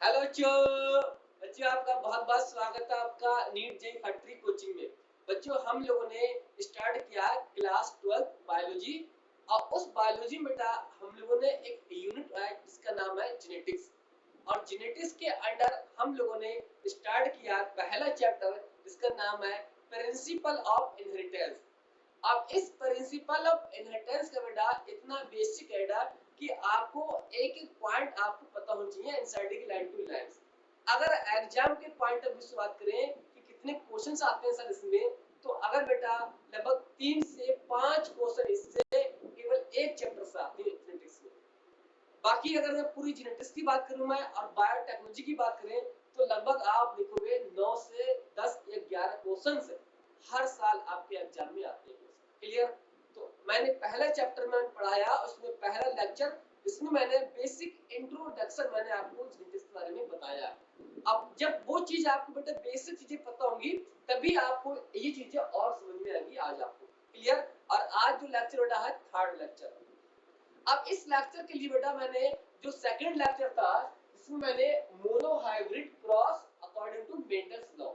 Hello बच्चों। बच्चों आपका बहुत बहुत स्वागत है आपका नीट जेई फैक्ट्री कोचिंग में। बच्चों हम लोगों ने स्टार्ट किया क्लास 12 बायोलॉजी और उस बायोलॉजी में बेटा हम लोगों ने एक यूनिट है जिसका नाम है जेनेटिक्स। और जेनेटिक्स के अंडर हम लोगों ने स्टार्ट किया पहला चैप्टर जिसका नाम है प्रिंसिपल ऑफ इनहेरिटेंस। अब इस प्रिंसिपल ऑफ इनहेरिटेंस का बेटा इतना बेसिक है बेटा कि आपको एक एक पॉइंट आपको पता होना चाहिए एनसीईआरटी की लाइन टू लाइन। अगर एग्जाम के पॉइंट ऑफ व्यू से बात करें कि कितने क्वेश्चंस आते हैं सर इसमें, तो अगर बेटा लगभग 3 से 5 क्वेश्चन इससे केवल एक चैप्टर से आते हैं जेनेटिक्स में। बाकी अगर मैं पूरी जेनेटिक्स की बात करूं मैं और बायोटेक्नोलॉजी की बात करें तो लगभग आप देखोगे 9 से 10 या 11 क्वेश्चन हर साल आपके एग्जाम में आते हैं। क्लियर? तो मैंने पहला चैप्टर में पढ़ाया, उसमें पहला लेक्चर जिसमें मैंने बेसिक इंट्रोडक्शन मैंने आपको जेनेटिक्स के बारे में बताया। अब जब वो चीज आपको बेटा बेसिक चीजें पता होंगी तभी आपको ये चीजें और समझ में आएंगी आज आपको। क्लियर? और आज जो लेक्चर बेटा है थर्ड लेक्चर। अब इस लेक्चर के लिए बेटा मैंने जो सेकंड लेक्चर था जिसमें मैंने monohybrid cross according to Mendel's law,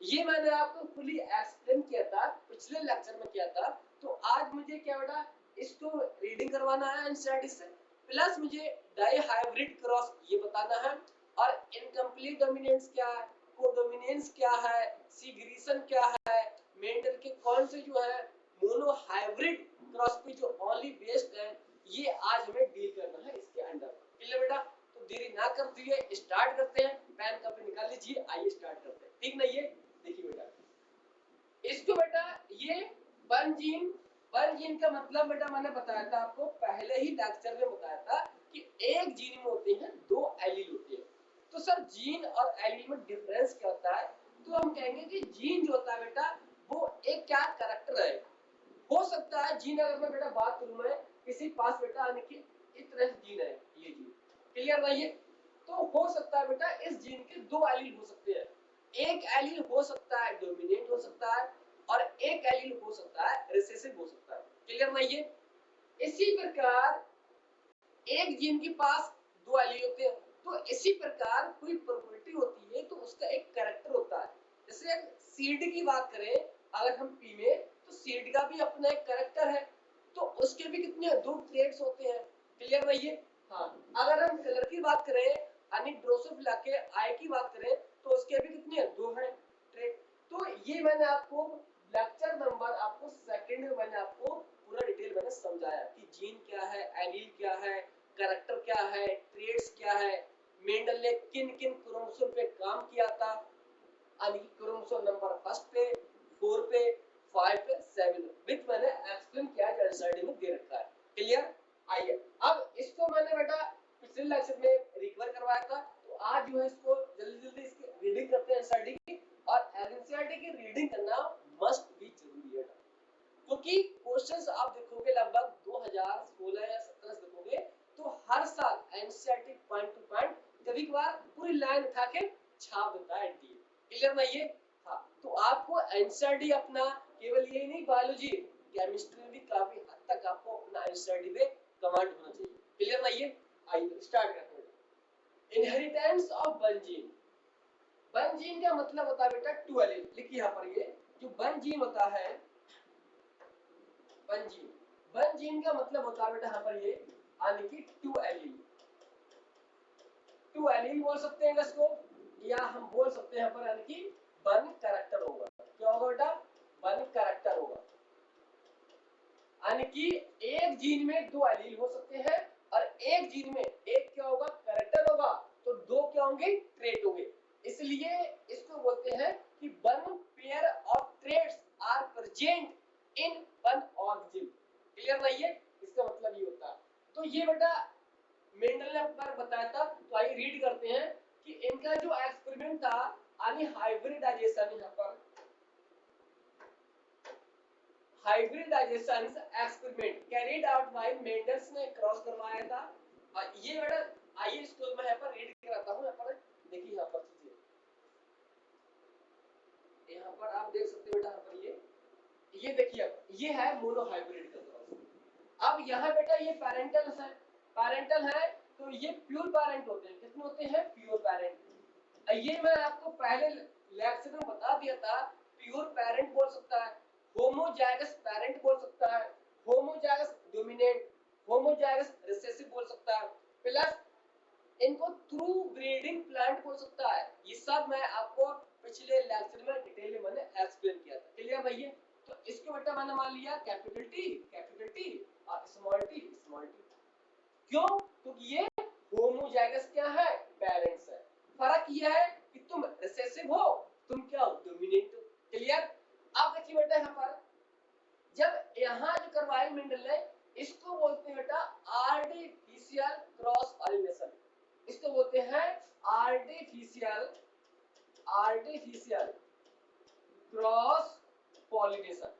ये मैंने आपको फुली एक्सप्लेन किया था पिछले लेक्चर में किया था। तो आज मुझे क्या बेटा इसको रीडिंग करवाना है एनसीईआरटी से, प्लस मुझे डाइहाइब्रिड क्रॉस ये बताना है और इनकम्प्लीट डोमिनेंस क्या है, कोडोमिनेंस क्या है, सीग्रेशन क्या है, मेंडल के कौन से जो है मोनोहाइब्रिड क्रॉस पे जो ओनली बेस्ड है, ये आज हमें डील करना है इसके अंडर। क्लियर बेटा? तो देरी ना करते हुए स्टार्ट करते हैं। पेन कॉपी निकाल लीजिए, आइए स्टार्ट करते हैं। ठीक ना? ये देखिए बेटा इसको बेटा ये वन जीन का मतलब बेटा मैंने बताया था आपको पहले ही लेक्चर में बताया था कि एक जीन में होते हैं दो एलील होते हैं। तो सर जीन और एलील में डिफरेंस क्या होता है? तो हम कहेंगे कि जीन जो होता है बेटा वो एक क्या कैरेक्टर है। हो सकता है जीन अगर मैं बेटा बात करूं मैं किसी पास बेटा यानी कि इस तरह से जीन है, ये जीन क्लियर नहीं है, तो हो सकता है बेटा इस जीन के दो एलील हो सकते हैं। एक एलील हो सकता है डोमिनेंट हो सकता है और एक एलील हो सकता है रिसेसिव हो सकता है। क्लियर नहीं है? इसी प्रकार एक जीन के पास दो एलील होते हैं, तो इसी प्रकार कोई प्रॉपर्टी होती है तो उसका एक कैरेक्टर होता है। जैसे सीड की बात करें अगर हम पी में, तो सीड का भी अपना एक कैरेक्टर है, तो उसके भी कितने दो ट्रेड्स होते हैं। क्लियर नहीं है? हाँ, अगर हम कलर की बात करें यानी ड्रोसोफिला के आई की बात करें तो उसके भी कितने दो हैं ट्रेड। तो ये मैंने आपको लेक्चर नंबर आपको सेकंड में मैंने आपको पूरा डिटेल मैंने समझाया कि जीन क्या है, एलील क्या है, कैरेक्टर क्या है, ट्रेड्स क्या है, मेंडल ने किन किन क्रोमोसोम पे काम किया था, यानी क्रोमोसोम नंबर फर्स्ट पे, 4 पे, 5 पे, 7 विच मैंने एक्सप्लेन किया जो एनसीईआरटी में दे रखा है। क्लियर? आइए अब इसको मैंने बेटा पिछले लेक्चर में रिकवर करवाया था, तो आज जो है इसको जल्दी जल्दी इसकी रीडिंग करते हैं एनसीईआरटी की। और एनसीईआरटी की रीडिंग करना मस्ट बी जरूरी है क्योंकि क्वेश्चंस आप देखोगे लगभग 2016 या 17 से देखोगे तो हर साल एनसीईआरटी पॉइंट टू पॉइंट कभी कभार पूरी लाइन उठा के छाप देता है एनटीए। क्लियर नहीं है? हाँ, तो आपको एनसीईआरटी अपना केवल यही नहीं बायोलॉजी केमिस्ट्री में भी काफी हद तक आपको अपना एनसीईआरटी पे कमांड होना चाहिए। क्लियर नहीं है? आइए स्टार्ट करते हैं। Inheritance of one gene. One gene का मतलब होता है बेटा टू एलील। लिखिए यहाँ पर ये जो वन जीन होता है, वन जीन का मतलब होता है बेटा यहाँ पर ये यानी कि टू एलील। टू एलील बोल सकते हैं इसको, या हम बोल सकते हैं यहाँ पर यानी कि वन कैरेक्टर होगा। क्या होगा बेटा? वन कैरेक्टर होगा, यानी कि एक जीन में दो एलील हो सकते हैं और एक जीन में एक क्या होगा कैरेक्टर होगा, तो दो क्या होंगे ट्रेट होंगे। इसलिए इसको बोलते हैं कि one pair of traits are present in one organism. Clear नहीं है? इसका मतलब ये होता है। तो ये बेटा मेंडल ने अपना बताया था, तो आइए रीड करते हैं कि इनका जो एक्सपेरिमेंट था यानी हाइब्रिडाइजेशन, यहाँ पर hybridization experiment carried out by Mendel's ने क्रॉस करवाया था। और ये बेटा आइए इसको मैं यहाँ पर रीड कराता हूँ। यहाँ पर देखिए, यहाँ पर चीजें यहाँ पर आप देख सकते हो बेटा, यहाँ पर ये देखिए ये है मोनोहाइब्रिड का क्रॉस। अब यहाँ बेटा ये पैरेंटल है तो ये प्योर पेरेंट होते हैं। कितने होते हैं? Pure parent. ये मैं आपको पहले लेक्चर में बता दिया था। प्योर पेरेंट बोल सकता है, होमोजाइगस पेरेंट बोल सकता है, होमोजाइगस डोमिनेंट, होमोजाइगस रिसेसिव बोल सकता है, प्लस इनको थ्रू ब्रीडिंग प्लांट बोल सकता है। ये सब मैं आपको पिछले लेक्चर में डिटेल में मैंने एक्सप्लेन किया था। क्लियर भैया? तो इसको बेटा मैंने मान लिया कैपिटल टी और स्मॉल टी स्मॉल टी। क्यों? क्योंकि ये होमोजाइगस क्या है? पेरेंट्स है। फर्क यह है कि तुम रिसेसिव हो, तुम क्या हो? डोमिनेंट हो। क्लियर? अब देखिए बेटा यहाँ पर जब यहाँ जो कार्बाइन मंडल है इसको बोलते हैं बेटा आर्टिफिशियल क्रॉस पॉलिनेशन। इसको बोलते हैं artificial cross pollination.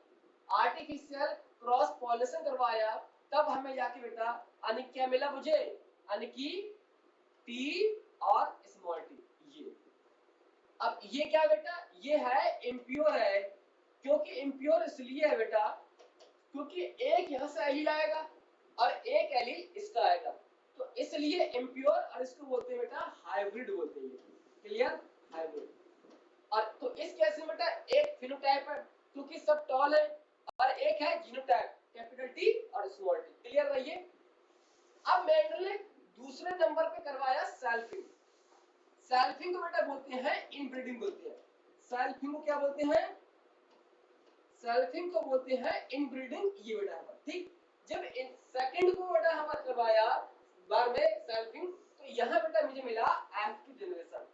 Artificial cross pollination करवाया तब हमें जाके बेटा यानी क्या मिला मुझे? यानी कि टी और स्मॉल टी। ये अब ये क्या बेटा? ये है इम्प्योर है। क्योंकि इम्प्योर इसलिए है बेटा क्योंकि एक यहाँ से एलील आएगा और एक एलील इसका आएगा, तो इसलिए इम्प्योर। और इसको बोलते हैं बेटा हाइब्रिड बोलते हैं। क्लियर? हाइब्रिड। और तो इस केस में बेटा एक फिनोटाइप है क्योंकि सब टॉल है और एक है जीनोटाइप कैपिटल टी और स्मॉल टी। क्लियर है ये? अब मेंडल ने दूसरे नंबर पे करवाया सेल्फिंग। सेल्फिंग को बेटा बोलते हैं इनब्रीडिंग बोलते हैं। सेल्फिंग को क्या बोलते हैं? सेल्फिंग को बोलते हैं इनब्रीडिंग। ये बेटा है ठीक। जब इन सेकंड को बेटा हम करवाया बार में सेल्फिंग, तो यहाँ बेटा मुझे मिला F2 जनरेशन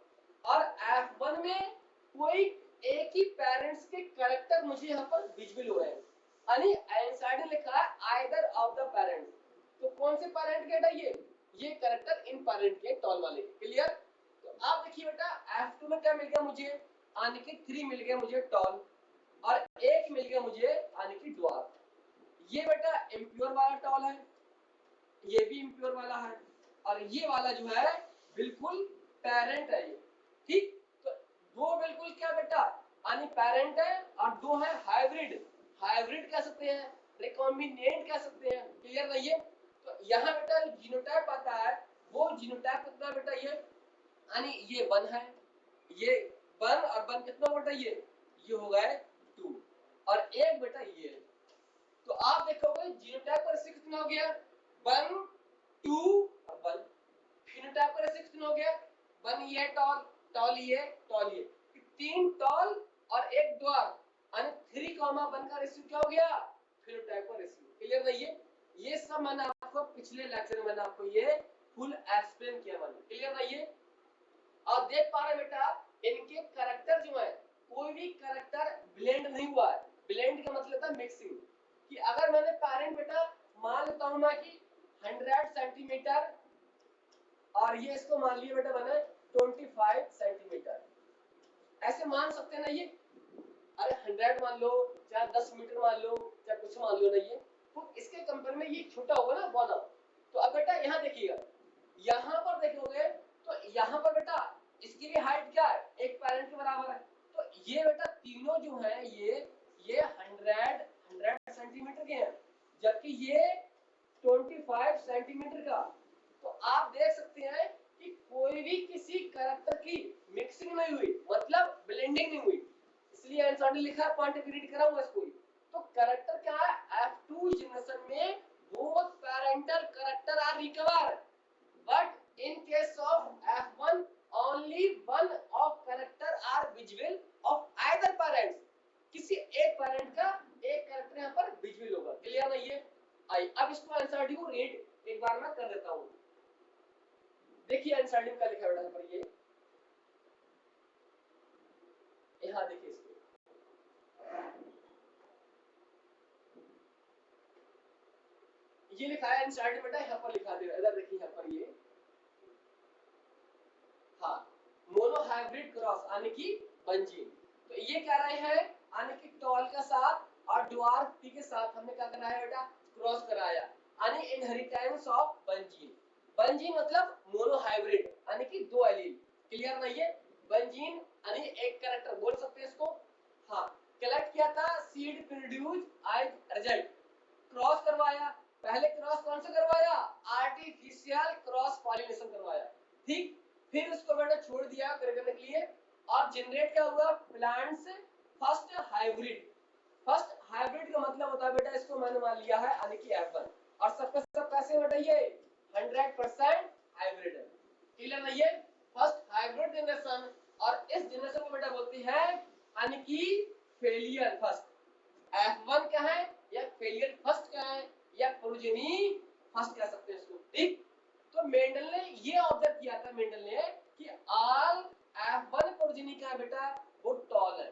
और F1 में कोई एक ही पेरेंट्स के कैरेक्टर मुझे यहाँ पर विजिबल हो रहे हैं। यानी इनसाइड में लिखा है आइदर ऑफ द पेरेंट्स। तो कौन से पेरेंट के बेटा? ये कैरेक्टर इन पेरेंट के टॉल वाले। क्लियर? तो आप देखिए बेटा F2 में क्या मिल गया मुझे? यानी कि 3 मिल गया मुझे टॉल और एक मिल गया मुझे यानी कि ड्वार्फ। ये बेटा इम्प्योर वाला टॉल है, ये भी इम्प्योर वाला है और ये वाला जो है बिल्कुल पेरेंट है। ये ठीक। तो दो बिल्कुल क्या बेटा यानी पेरेंट है और दो है हाइब्रिड। हाइब्रिड कह सकते हैं, रिकॉम्बिनेंट कह सकते हैं। क्लियर नहीं है? तो यहाँ बेटा जीनोटाइप आता है, वो जीनोटाइप कितना बेटा? ये यानी ये 1 है, ये 1 और 1 कितना बेटा? ये हो गए 2 और एक बेटा ये है। तो आप देखोगे जीनोटाइप का रेशियो कितना हो गया? 1 2 और 1। फिनोटाइप का रेशियो कितना हो गया? 1 ये टॉल टॉल ये टॉल ये। 3 टॉल और एक ड्वार्फ यानी 3,1 का रेशियो क्या हो गया? फिनोटाइप का रेशियो। क्लियर नहीं है? ये सब मैंने आपको पिछले लेक्चर में मैंने आपको ये फुल एक्सप्लेन किया मैंने। क्लियर नहीं है? और देख पा रहे बेटा इनके कैरेक्टर जो है कोई भी कैरेक्टर ब्लेंड नहीं हुआ है। ब्लेंड का मतलब था मिक्सिंग। कि अगर मैंने पेरेंट बेटा मान लेता हूं मैं कि 100 सेंटीमीटर और ये इसको मान लिया बेटा मैंने 25 सेंटीमीटर, ऐसे मान सकते ना ये? अरे 100 मान लो चाहे 10 मीटर मान लो चाहे कुछ मान लो, नहीं है तो इसके कंपेयर में ये छोटा होगा ना 1। तो अब बेटा यहाँ देखिएगा, यहाँ पर देखोगे तो यहाँ पर बेटा इसकी भी हाइट क्या है? एक पेरेंट के बराबर है। तो ये बेटा तीनों जो है ये 100 सेंटीमीटर के हैं, जबकि ये 25 सेंटीमीटर का। तो आप देख सकते हैं कि कोई भी किसी कैरेक्टर की मिक्सिंग नहीं हुई, मतलब ब्लेंडिंग नहीं हुई। इसलिए आंसर ने लिखा है, पॉइंट रीड करा हुआ इसको। तो कैरेक्टर क्या है? F2 जनरेशन में both parental character are recovered, but in case of F1 only one of character are visible of either parents। किसी एक पेरेंट का एक कैरेक्टर यहाँ पर विजिबल होगा। क्लियर नहीं है? आई अब इसको आंसर डी को रीड एक बार मैं कर देता हूँ। देखिए आंसर डी का लिखा है पर ये यहाँ देखिए इसको, ये लिखा है आंसर डी बेटा यहाँ पर लिखा दे। इधर देखिए यहाँ पर ये हाँ मोनो हाइब्रिड क्रॉस यानी कि बंजीन। तो ये कह रहे हैं यानी कि टॉल के साथ और ड्वार्फ टी के साथ हमने क्या कराया बेटा? क्रॉस कराया यानी इनहेरिटेंस ऑफ बंजीन। बंजीन मतलब मोनो हाइब्रिड यानी कि दो एलील। क्लियर नहीं है? बंजीन यानी एक कैरेक्टर बोल सकते हैं इसको। हाँ कलेक्ट किया था seed produce as result, cross करवाया। पहले क्रॉस कौन सा करवाया? आर्टिफिशियल क्रॉस पॉलिनेशन फिर उसको मैंने छोड़ दिया करने के लिए, और जनरेट क्या हुआ, plants first hybrid. First hybrid का मतलब होता है बेटा, इसको मैंने मान लिया है यानी कि F1, और सबका सब कैसे बेटा ये 100% हाइब्रिड है। क्लियर है ये फर्स्ट हाइब्रिड जनरेशन, और इस जनरेशन को बेटा बोलती है यानी कि फेलियर फर्स्ट। F1 क्या है, या फेलियर फर्स्ट क्या है, या प्रोजेनी फर्स्ट कह सकते हैं इसको, ठीक। तो मेंडल ने ये ऑब्जर्व किया था, मेंडल ने, कि ऑल F1 प्रोजेनी का है बेटा वो टॉल है,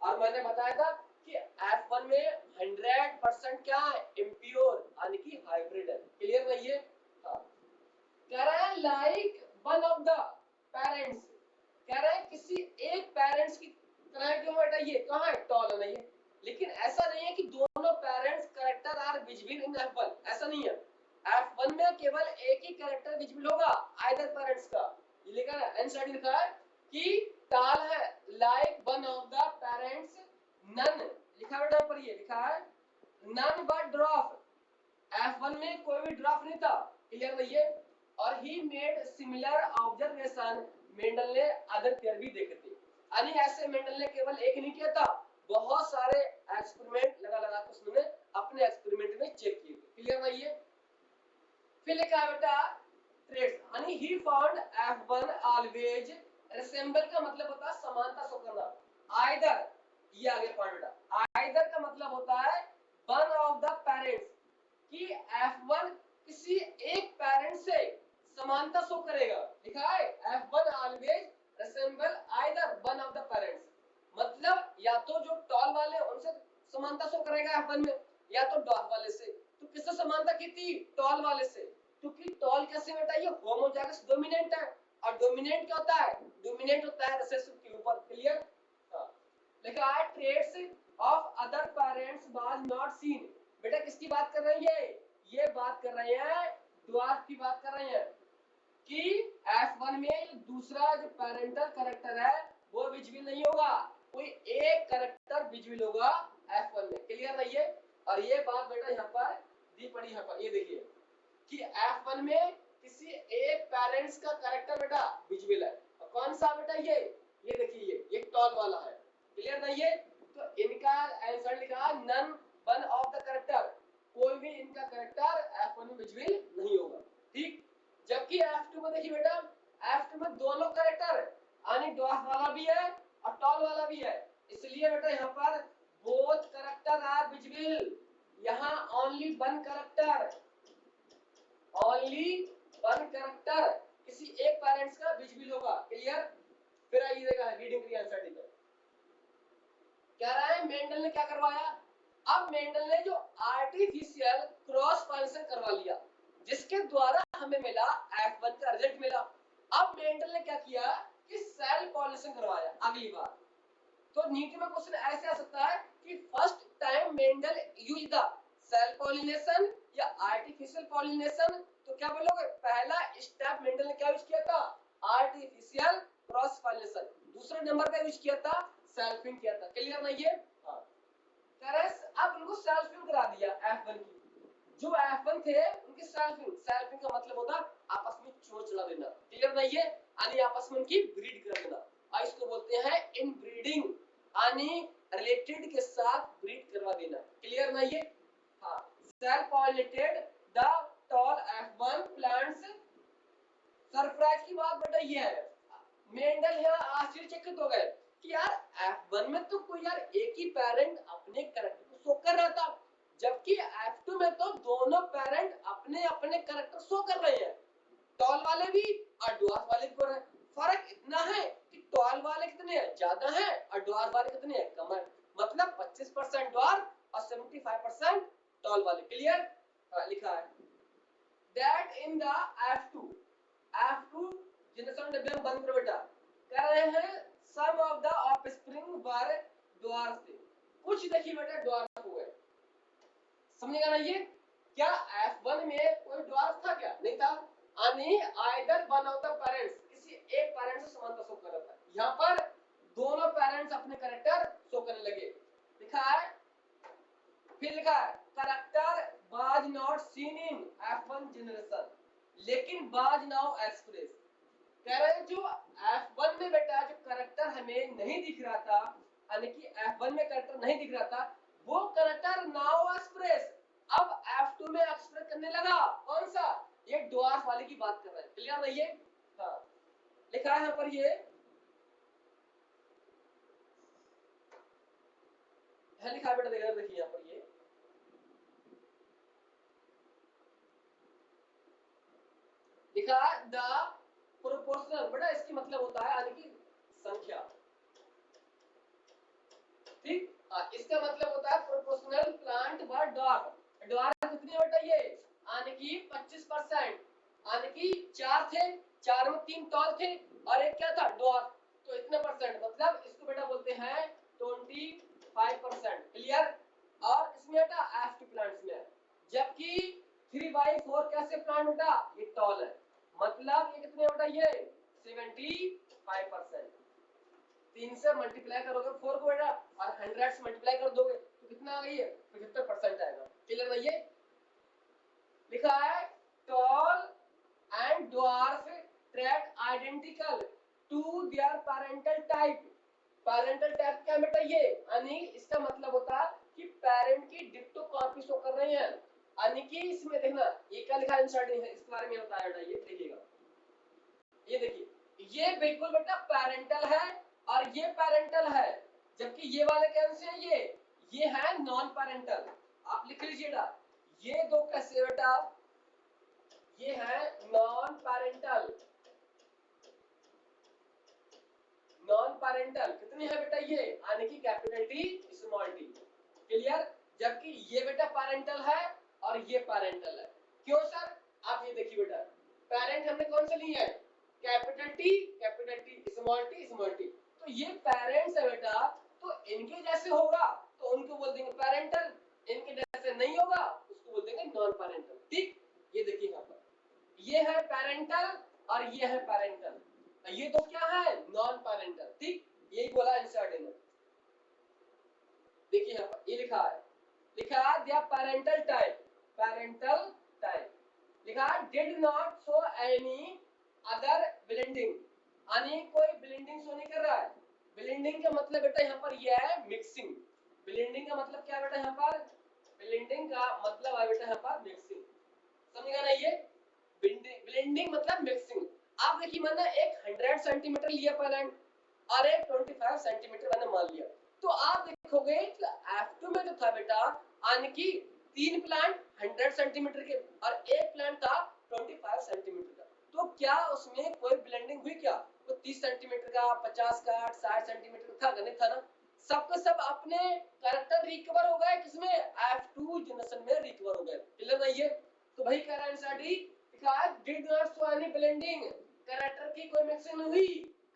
और मैंने बताया था कि F1 में 100% क्या है, इम्प्योर यानी कि हाइब्रिड है। क्लियर है ये? हाँ, कह रहा है like one of the parents, कह रहा है किसी एक पेरेंट्स की तरह क्यों बेटा, ये कहां है, टॉल है ना ये। लेकिन ऐसा नहीं है कि दोनों parents character are visible in F1, ऐसा नहीं है। F1 में केवल एक ही कैरेक्टर विजिबल होगा आइदर पेरेंट्स का। ये लिखा है आंसर लिखा है कि टॉल है like one of the parents, none लिखा है बेटा, पर ये लिखा है नन बट ड्रॉप। F1 में कोई भी ड्रॉप नहीं था। क्लियर है ये? और he made similar observation, Mendel ने अदर पेयर भी देखे थे, यानी ऐसे मेंडल ने केवल एक नहीं किया था, बहुत सारे एक्सपेरिमेंट लगा लगा के उसने अपने एक्सपेरिमेंट में चेक किए। क्लियर है ये? फिर लिखा है बेटा ट्रेड्स, यानी he found F1 always resemble का मतलब होता है समानता शो करना। आइदर, ये आगे पॉइंट बेटा, आइदर का मतलब होता है वन ऑफ द पेरेंट्स, कि F1 किसी एक पेरेंट से समानता शो करेगा। लिखा है F1 always resemble either one of the parents, मतलब या तो जो टॉल वाले उनसे समानता शो करेगा F1 में, या तो डॉर्फ वाले से। तो किससे समानता की थी, टॉल वाले से, क्योंकि टॉल कैसे बेटा ये होमोजाइगस डोमिनेंट है, और डोमिनेंट क्या होता है, डोमिनेंट होता है रिसेसिव के ऊपर। क्लियर? हां, लिखा है traits of other parents was not seen, बेटा किसकी बात कर रहे हैं ये बात कर रहे हैं ड्वार्फ की बात कर रहे हैं, कि F1 में दूसरा जो पेरेंटल कैरेक्टर है वो विजिबल नहीं होगा, कोई एक कैरेक्टर विजिबल होगा F1 में। क्लियर है ये? और ये बात बेटा यहाँ पर दी पड़ी, यहाँ पर ये देखिए कि F1 में किसी एक पेरेंट्स का कैरेक्टर बेटा विजिबल है, और कौन सा बेटा ये देखिए ये टॉल वाला है। क्लियर है ये? तो इनका आंसर लिखा none one of the character, कोई भी इनका कैरेक्टर F1 में विजिबल नहीं होगा, ठीक। जबकि F2 में देखिए बेटा, F2 में दोनों कैरेक्टर यानी ड्वार्फ वाला भी है और टॉल वाला भी है, इसलिए बेटा यहाँ पर बोथ कैरेक्टर आर विजिबल। यहाँ only one character, only one character किसी एक पेरेंट्स का विजिबल होगा। क्लियर? फिर आइए देखा रीडिंग के आंसर दी कह रहा है मेंडल ने क्या करवाया, अब मेंडल ने जो आर्टिफिशियल क्रॉस पॉलिनेशन करवा लिया, जिसके द्वारा हमें मिला F1 का रिजल्ट मिला। अब मेंडल ने क्या किया कि सेल पॉलिनेशन करवाया अगली बार। तो नीट में क्वेश्चन ऐसे आ सकता है कि first time Mendel use the self pollination या आर्टिफिशियल पॉलिनेशन, तो क्या बोलोगे, पहला स्टेप मेंडल ने क्या यूज किया था, आर्टिफिशियल क्रॉस पॉलिनेशन, दूसरे नंबर पे यूज किया था सेल्फिंग किया था। क्लियर नहीं है? हां, करस अब उनको सेल्फिंग करा दिया F1 की, जो F1 थे उनकी सेल्फिंग, सेल्फिंग का मतलब होता आपस में चोंच लगा देना। क्लियर नहीं है? यानी आपस में उनकी ब्रीड कर देना, और इसको बोलते हैं इनब्रीडिंग, यानी रिलेटेड के साथ ब्रीड करवा देना। क्लियर नहीं है? हां, self pollinated the tall F1 plants. Surprise की बात बेटा ये है, मेंडल यहाँ आश्चर्यचकित हो गए कि यार F1 में तो कोई यार एक ही पेरेंट अपने कैरेक्टर को शो कर रहा था, जबकि F2 में तो दोनों पेरेंट अपने अपने कैरेक्टर शो कर रहे हैं, टॉल वाले भी और ड्वार्फ वाले भी कर रहे हैं। फर्क इतना है कि टॉल वाले कितने हैं, ज्यादा हैं, और ड्वार्फ वाले कितने हैं, कम है, मतलब 25% ड्वार्फ और 75% टॉल वाले। क्लियर? लिखा है that in the F2 generation W में बंद कर बेटा, कह रहे हैं some of the offspring were dwarf थे, कुछ देखिए बेटा ड्वार्फ हुए। समझेगा ना ये? क्या F1 में कोई ड्वार्फ था क्या? नहीं था, यानी either one of the parents किसी एक पेरेंट से समानता शो कर रहा था। यहाँ पर दोनों पेरेंट्स अपने कैरेक्टर शो करने लगे। लिखा है, फिर लिखा है character was not seen in F1 generation, लेकिन वाज नाउ एक्सप्रेस, कह रहे हैं जो F1 में बेटा जो कैरेक्टर हमें नहीं दिख रहा था, यानी कि F1 में कैरेक्टर नहीं दिख रहा था, वो कैरेक्टर नाउ एक्सप्रेस अब F2 में एक्सप्रेस करने लगा। कौन सा? ये ड्वार्फ वाले की बात कर रहे हैं। क्लियर है ये? हाँ, लिखा है यहाँ पर, ये है लिखा है बेटा, देखिए यहाँ पर ये लिखा द प्रोपोर्शनल, बेटा इसकी मतलब होता है यानी कि संख्या, ठीक। हाँ, इसका मतलब होता है प्रोपोर्शनल प्लांट व ड्वार्फ। ड्वार्फ कितनी है बेटा? ये यानी कि 25%, यानी कि 4 थे, 4 में 3 टॉल थे और एक क्या था? ड्वार्फ। तो इतने परसेंट, मतलब इसको बेटा बोलते हैं 25%। क्लियर? और इसमें बेटा एफ प्लांट्स में है, जबकि 3/4 कैसे प्लांट बेटा? ये टॉल है, मतलब ये कितने बेटा? ये 75%। 3 से मल्टीप्लाई करोगे 4 को बेटा और 100 से मल्टीप्लाई कर दोगे तो कितना आ गई है? 75% आएगा। क्लियर है? ये लिखा है tall and dwarf traits identical to their parental type. Parental type क्या बेटा? ये यानी इसका मतलब होता है कि पेरेंट की डिक्टो कॉपी शो कर रहे हैं, यानी कि इसमें देखना ये क्या लिखा है, इंसर्ट है, इसके बारे में बताया बेटा। ये देखिएगा, ये देखिए, ये बिल्कुल बेटा पेरेंटल है और ये पेरेंटल है, जबकि ये वाले कौन से हैं? ये है नॉन पेरेंटल। आप लिख लीजिएगा, ये दो कैसे बेटा? ये है नॉन पेरेंटल। नॉन पेरेंटल कितने हैं बेटा? ये यानी कि capital T small T. Clear? जबकि ये बेटा पेरेंटल है और ये पेरेंटल है। क्यों सर? आप ये देखिए बेटा, पेरेंट हमने कौन से लिए हैं? Capital T small T. तो ये पेरेंट्स है बेटा, तो इनके जैसे होगा तो उनको बोल देंगे पेरेंटल, इनके जैसे नहीं होगा उसको बोल देंगे नॉन पेरेंटल। ठीक, ये देखिए यहाँ पर ये है पेरेंटल और ये है पेरेंटल, ये तो क्या है? Non parental. ठीक, यही बोला इंसर्ट इन। देखिए यहाँ पर ये लिखा है दिया पेरेंटल टाइप लिखा है did not show any other blending, यानी कोई ब्लेंडिंग शो नहीं कर रहा है। ब्लेंडिंग का मतलब बेटा यहाँ पर ये है मिक्सिंग। ब्लेंडिंग का मतलब क्या बेटा? यहाँ पर ब्लेंडिंग का मतलब है बेटा यहाँ पर मिक्सिंग। समझेगा ना? ये ब्लेंडिंग मतलब मिक्सिंग। आप देखिए, मैंने एक 100 सेंटीमीटर लिया प्लांट और एक 25 सेंटीमीटर मैंने मान लिया, तो आप देखोगे F2 में जो था बेटा, यानी कि 3 प्लांट 100 सेंटीमीटर के और एक प्लांट था 25 सेंटीमीटर का, तो क्या उसमें कोई ब्लेंडिंग हुई? क्या वो 30 सेंटीमीटर का, 50 का, 60 सेंटीमीटर था? नहीं था ना। सबके सब अपने कैरेक्टर रिकवर हो गए, किसमें? F2 जनरेशन में रिकवर हो गए। क्लियर नहीं? ये तो भाई कह रहा है इंसाडी did not show any blending, character की कोई मिक्सिंग हुई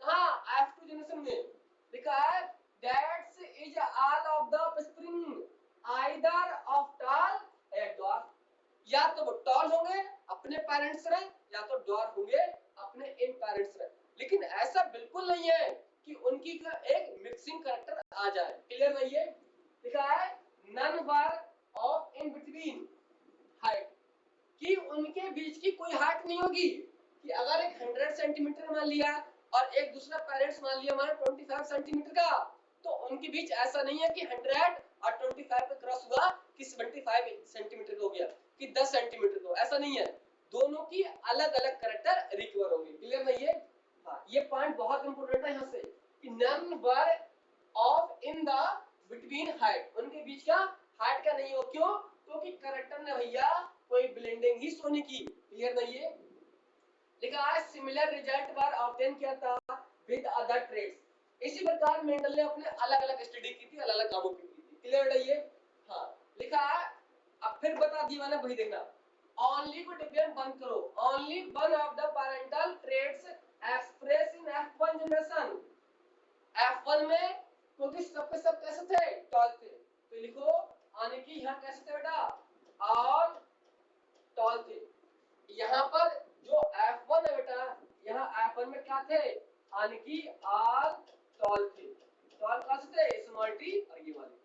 कहां? F2 जनरेशन में। लिखा है that's is all of the spring either of tall and dwarf, या तो वो टॉल होंगे अपने पेरेंट्स से या तो ड्वार्फ होंगे अपने इन पेरेंट्स से, लेकिन ऐसा बिल्कुल नहीं है कि उनकी का एक मिक्सिंग कैरेक्टर आ जाए। क्लियर नहीं? है लिखा है none were of in between height, कि उनके बीच की कोई हाइट नहीं होगी, कि अगर एक 100 सेंटीमीटर मान लिया और एक दूसरा पेरेंट्स मान लिया हमारा 25 सेंटीमीटर का, तो उनके बीच ऐसा नहीं है कि 100 और 25 का क्रॉस हुआ कि 75 सेंटीमीटर हो गया कि 10 सेंटीमीटर को, ऐसा नहीं है। दोनों की अलग अलग कैरेक्टर रिकवर होंगे। क्लियर नहीं? है हाँ, ये पॉइंट बहुत इंपॉर्टेंट है यहाँ से कि none were of in the between height, उनके बीच का हाइट का नहीं हो। क्यों? क्योंकि कैरेक्टर ने भैया कोई ब्लेंडिंग ही शो नहीं की। क्लियर नहीं? है लिखा है सिमिलर रिजल्ट वर ऑब्टेन किया था विद अदर ट्रेड्स, इसी प्रकार मेंडल ने अपने अलग अलग स्टडी की थी, अलग अलग कामों की थी। क्लियर है? ये हाँ लिखा है। अब फिर बता दिया मैंने, वही देखना, ओनली को डिपेंड बंद करो, only one of the parental traits express in F1 generation. F1 में क्योंकि सबके सब कैसे थे? टॉल थे, तो लिखो आने की यहाँ कैसे थे बेटा? ऑल टॉल थे। यहाँ पर जो F1 है बेटा, यहाँ F1 में क्या थे? यानी कि ऑल टॉल थे। टॉल कैसे थे? स्मॉल टी और ये वाले।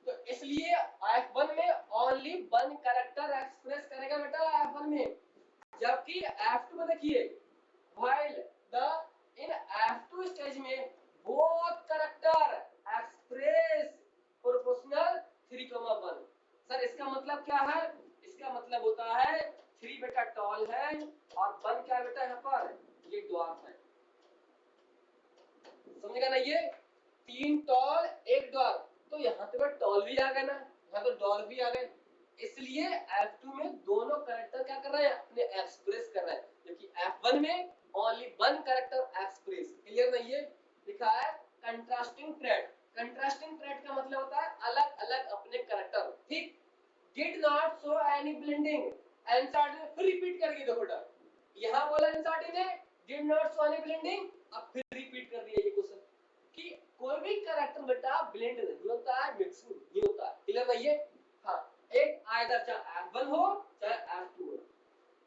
तो इसलिए F1 में ओनली वन कैरेक्टर एक्सप्रेस करेगा बेटा F1 में, जबकि F2 में देखिए while the in F2 stage में both character express proportional 3,1। Sir इसका मतलब क्या है? इसका मतलब होता है 3 बेटा टॉल है और 1 क्या बेटा यहाँ पर ये ड्वार्फ है। समझेगा ना? ये 3 टॉल 1 ड्वार्फ, तो यहाँ पे टॉल भी आ गए ना, यहाँ तो डॉल भी आ गए, इसलिए F2 में दोनों कैरेक्टर क्या कर रहे हैं? अपने एक्सप्रेस कर रहे हैं, जबकि F1 में ओनली 1 कैरेक्टर एक्सप्रेस। क्लियर नहीं? ये लिखा है कंट्रास्टिंग ट्रेड। कंट्रास्टिंग ट्रेड का मतलब होता है अलग अलग अपने कैरेक्टर। ठीक, did not show any blending, NCERT ने फिर रिपीट करके देखो बेटा, यहाँ बोला एनसीईआरटी ने did not show any blending, अब फिर रिपीट कर दिया ये क्वेश्चन कि कोई भी कैरेक्टर बेटा ब्लेंड नहीं होता है, मिक्सिंग नहीं होता है। क्लियर नहीं है? हाँ, एक आइदर चाहे F1 हो चाहे F2 हो।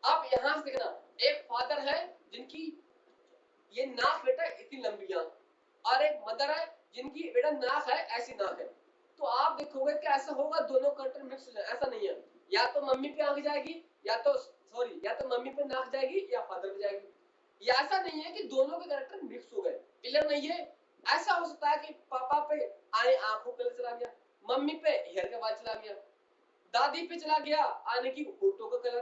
अब यहाँ से देखना, एक फादर है जिनकी ये नाक बेटा इतनी लंबी है और एक मदर है जिनकी बेटा नाक है ऐसी नाक है, तो आप देखोगे कि ऐसा होगा दोनों कैरेक्टर मिक्स हो जाए। ऐसा नहीं है, या तो मम्मी पे आंख जाएगी या तो सॉरी या तो मम्मी पे नाक जाएगी या फादर पे जाएगी। ये ऐसा नहीं है कि दोनों के कैरेक्टर मिक्स हो गए। क्लियर नहीं है? ऐसा हो सकता है कि पापा पे आने आंखों कलर चला गया, मम्मी पे हेयर का बाल चला गया, दादी पे चला गया आने की होठों का कलर।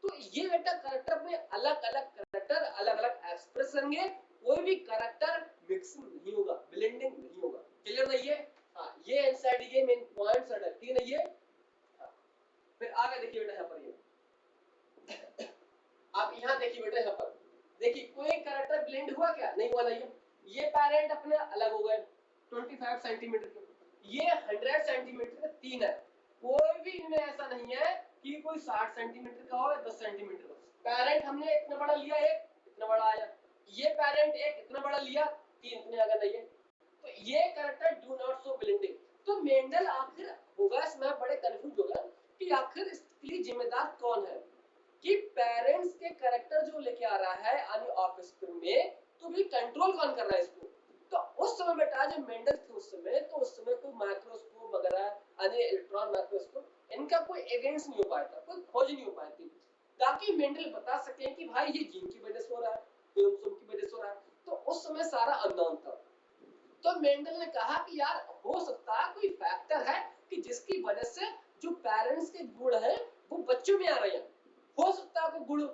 तो ये बेटा कैरेक्टर में अलग अलग कैरेक्टर अलग अलग एक्सप्रेस होंगे, कोई भी कैरेक्टर मिक्सिंग नहीं होगा, ब्लेंडिंग नहीं होगा। क्लियर नहीं है? हाँ, ये एनसीईआरटी के मेन पॉइंट्स है। ठीक नहीं है? हाँ। फिर आगे देखिए बेटा यहाँ पर, ये आप यहाँ देखिए बेटा यहाँ पर देखिए कोई कैरेक्टर ब्लेंड हुआ क्या? नहीं हुआ। नहीं, ये पेरेंट अपने अलग हो गए 25 सेंटीमीटर के, ये 100 सेंटीमीटर का 3 है, कोई भी इनमें ऐसा नहीं है कि कोई 60 सेंटीमीटर का हो या 10 सेंटीमीटर का। पेरेंट हमने इतना बड़ा लिया, एक इतना बड़ा आया, ये पेरेंट एक इतना बड़ा लिया, 3 इतने आ गए। तो ये character do not show blending. तो मेंडल आखिर होगा इसमें बड़े कंफ्यूज होगा कि आखिर इसके लिए जिम्मेदार कौन है, कि पेरेंट्स के कैरेक्टर जो लेके आ रहा है यानी ऑफस्प्रिंग में, तो भी कंट्रोल कौन कर रहा है इसको? तो उस समय बेटा जो मेंडल थे उस समय, तो उस समय कोई माइक्रोस्कोप वगैरह यानी इलेक्ट्रॉन माइक्रोस्कोप इनका कोई एविडेंस नहीं हो पाया था, कोई खोज नहीं हो पाई थी, ताकि मेंडल बता सके कि भाई ये जीन की वजह से हो रहा है, क्रोमोसोम की वजह से हो रहा है। तो उस समय सारा अननोन था। तो मेंडल ने कहा कि यार हो सकता है कोई फैक्टर है कि जिसकी वजह से जो पेरेंट्स के गुण है वो बच्चों में आ रहे हैं, हो सकता है कोई गुण।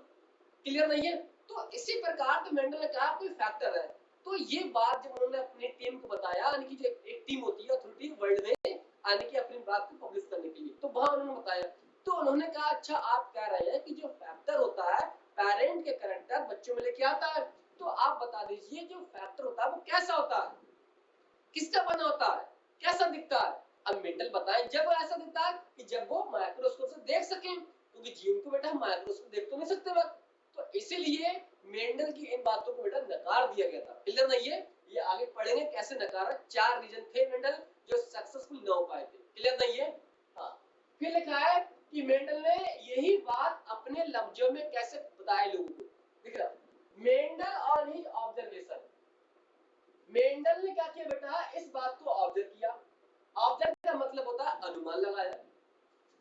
क्लियर नहीं है? तो इसी प्रकार तो मेंडल ने कहा कोई फैक्टर है। तो ये बात जब उन्होंने अपनी टीम को बताया, यानी कि जो एक टीम होती है अथॉरिटी वर्ल्ड में आने की अपनी बात को पब्लिश करने के लिए, तो वहां उन्होंने बताया, तो उन्होंने कहा अच्छा आप कह रहे हैं कि जो फैक्टर होता है पेरेंट के कैरेक्टर बच्चों में लेके आता है, तो आप बता दीजिए जो फैक्टर होता है वो कैसा होता है, किसका बना होता है, कैसा दिखता है? अब मेंडल बताएं जब ऐसा दिखता है कि जब वो माइक्रोस्कोप से देख सकें, क्योंकि जीव को बेटा हम माइक्रोस्कोप देख तो नहीं सकते वक्त, तो इसीलिए मेंडल की इन बातों को बेटा नकार दिया गया था। क्लियर नहीं है? ये आगे पढ़ेंगे कैसे नकारा। 4 रीजन थे मेंडल जो सक्सेसफुल ना हो पाए थे। क्लियर नहीं है? हाँ, फिर लिखा है कि मेंडल ने यही बात अपने लफ्जों में कैसे बताया लोगों को। दिख रहा, मेंडल और हिज ऑब्जर्वेशन, मेंडल ने क्या किया बेटा, इस बात को ऑब्जर्व किया। ऑब्जर्व का मतलब होता है अनुमान लगाया।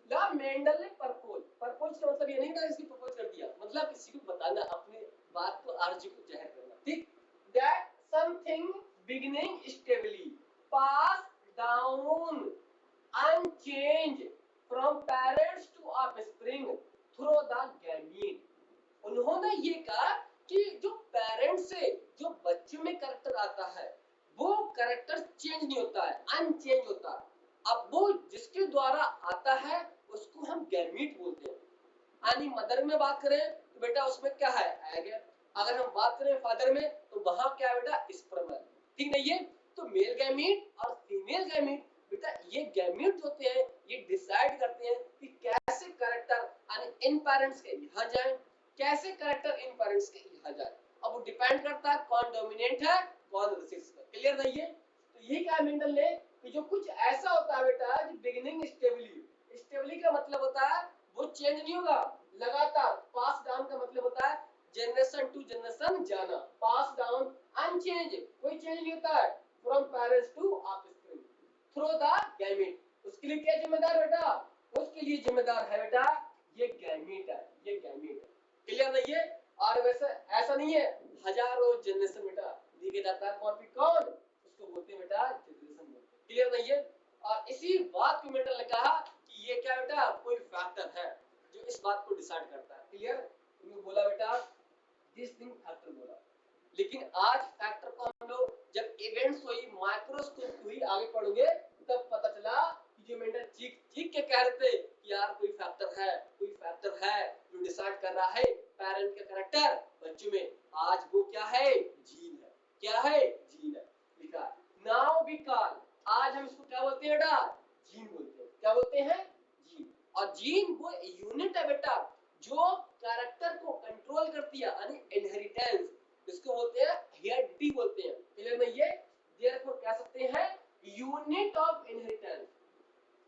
ला मेंडल ने प्रपोज, प्रपोज का मतलब ये नहीं था इसकी प्रपोज कर दिया, मतलब किसी को बताना, अपनी बात को आर्जी को जाहिर करना। ठीक, that something beginning stably pass down unchanged from parents to offspring through the gamete. उन्होंने ये कहा कि जो पेरेंट्स से जो बच्चों में कैरेक्टर आता है वो कैरेक्टर चेंज नहीं होता है, अनचेंज होता है। अब वो जिसके द्वारा आता है उसको हम गैमीट बोलते हैं। यानी मदर में बात करें तो बेटा उसमें क्या है, एग है। अगर हम बात करें फादर में तो वहां क्या है बेटा, स्पर्म है। ठीक नहीं है? तो मेल गैमीट और फीमेल गैमीट बेटा, ये गैमीट होते हैं, ये डिसाइड करते हैं कि कैसे कैरेक्टर यानी इन पेरेंट्स के यहाँ जाए, कैसे कैरेक्टर इन पेरेंट्स के यहाँ जाए। अब वो डिपेंड करता है कौन डोमिनेंट है कौन रिसेसिव है। क्लियर नहीं है? तो यही कहा मेंडल ने कि जो कुछ ऐसा होता है बेटा जो बिगिनिंग स्टेबली, स्टेबली का मतलब होता है वो चेंज नहीं होगा लगातार। पास डाउन का मतलब होता है जनरेशन टू जनरेशन जाना, पास डाउन अनचेंज, कोई चेंज नहीं होता है from parents to offspring through the gamete. उसके लिए क्या जिम्मेदार बेटा, उसके लिए जिम्मेदार है बेटा ये गैमीट है, ये गैमीट है। क्लियर नहीं है? और वैसे ऐसा नहीं है, हजारों जनरेशन बेटा लिखे जाता है कॉपी कौन, उसको बोलते हैं बेटा जनरेशन बोलते हैं। क्लियर नहीं है? और इसी बात को बेटा ने कहा कि ये क्या बेटा कोई फैक्टर है जो इस बात को डिसाइड करता है। क्लियर? तुमने बोला बेटा दिस थिंग फैक्टर बोला, लेकिन आज फैक्टर को हम लोग जब इवेंट्स हुई माइक्रोस्कोप हुई आगे पढ़ोगे तब पता चला कि जो बेटा चीख चीख के कह रहे थे कि यार कोई फैक्टर है जो डिसाइड कर रहा है पेरेंट का कैरेक्टर बच्चों में, आज वो क्या है, जीन है। क्या है? जीन है। लिखा नाउ वी कॉल, आज हम इसको क्या बोलते हैं बेटा, जीन बोलते हैं। क्या बोलते हैं? जीन। और जीन वो यूनिट है बेटा जो कैरेक्टर को कंट्रोल करती है, यानी इनहेरिटेंस, इसको बोलते हैं हेरिडिटी बोलते हैं। क्लियर नहीं? ये देयरफॉर कह सकते हैं यूनिट ऑफ इनहेरिटेंस।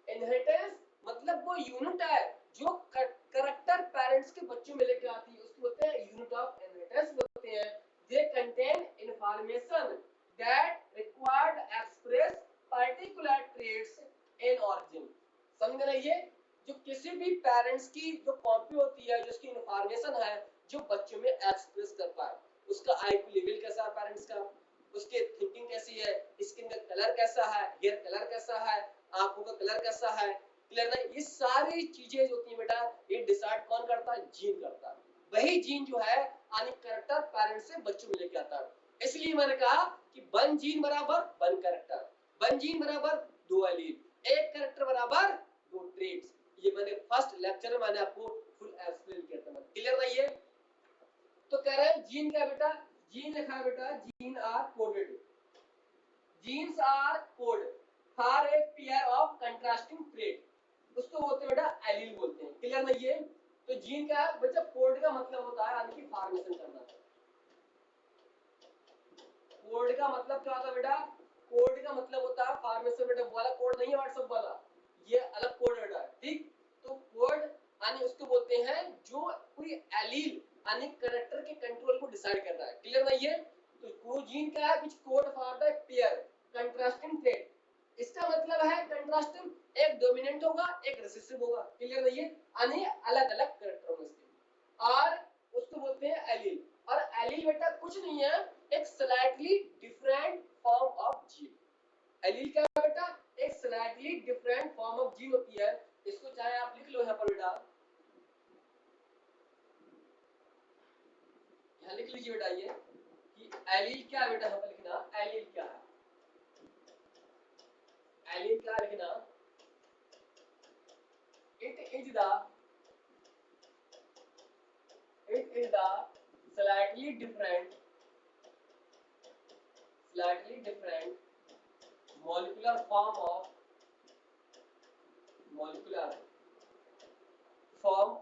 इनहेरिटेंस मतलब वो यूनिट है जो कैरेक्टर पेरेंट्स के बच्चों में लेके आती है, उसको बोलते हैं यूनिट ऑफ इनहेरिटेंस बोलते हैं। They contain information that required express particular traits in origin. समझ रहे? ये जो किसी भी पेरेंट्स की जो कॉपी होती है, जो उसकी इंफॉर्मेशन है जो बच्चों में एक्सप्रेस कर पाए, उसका आईक्यू लेवल कैसा है पेरेंट्स का, उसके थिंकिंग कैसी है, स्किन का कलर कैसा है, हेयर कलर कैसा है, आंखों का कलर कैसा है। क्लियर ना? ये सारी चीजें जो होती है बेटा ये डिसाइड कौन करता है? जीन करता है। वही जीन जो है यानी कैरेक्टर पेरेंट्स से बच्चों में लेके आता है। इसलिए मैंने कहा कि वन जीन बराबर वन कैरेक्टर, वन जीन बराबर दो एलील, एक कैरेक्टर बराबर दो ट्रेट्स। ये मैंने फर्स्ट लेक्चर में मैंने आपको फुल एक्सप्लेन किया था। क्लियर नहीं है? तो कह रहे हैं जीन क्या बेटा, जीन लिखा है बेटा gene are coded, genes are code for a pair of contrasting trait, उसको बोलते हैं बेटा एलील बोलते हैं। क्लियर नहीं है? तो जीन क्या है बच्चा, कोड का मतलब होता है यानी कि फॉर्मेशन करना। कोड का मतलब क्या होता है बेटा, कोड का मतलब होता है फॉर्मेशन। बेटा वाला कोड नहीं है व्हाट्सएप वाला, ये अलग कोड बेटा। ठीक? तो कोड यानी उसको बोलते हैं जो कोई एलील यानी कैरेक्टर के कंट्रोल को डिसाइड कर रहा है। क्लियर नहीं है? तो जीन क्या है, कुछ code for the pair contrasting trait. इसका मतलब है कंट्रास्टिंग, एक डोमिनेंट होगा एक रिसेसिव होगा। क्लियर नहीं है? यानी अलग अलग कैरेक्टर होंगे इसके, और उसको बोलते हैं एलील। और एलील बेटा कुछ नहीं है, एक slightly different form of gene. Allele क्या है बेटा, एक slightly different form of gene होती है। इसको चाहे आप लिख लो यहाँ पर बेटा, यहाँ लिख लीजिए बेटा ये कि एलील क्या है बेटा, यहाँ पर लिखना एलील क्या है, एलील क्या लिखना, it is the slightly different molecular form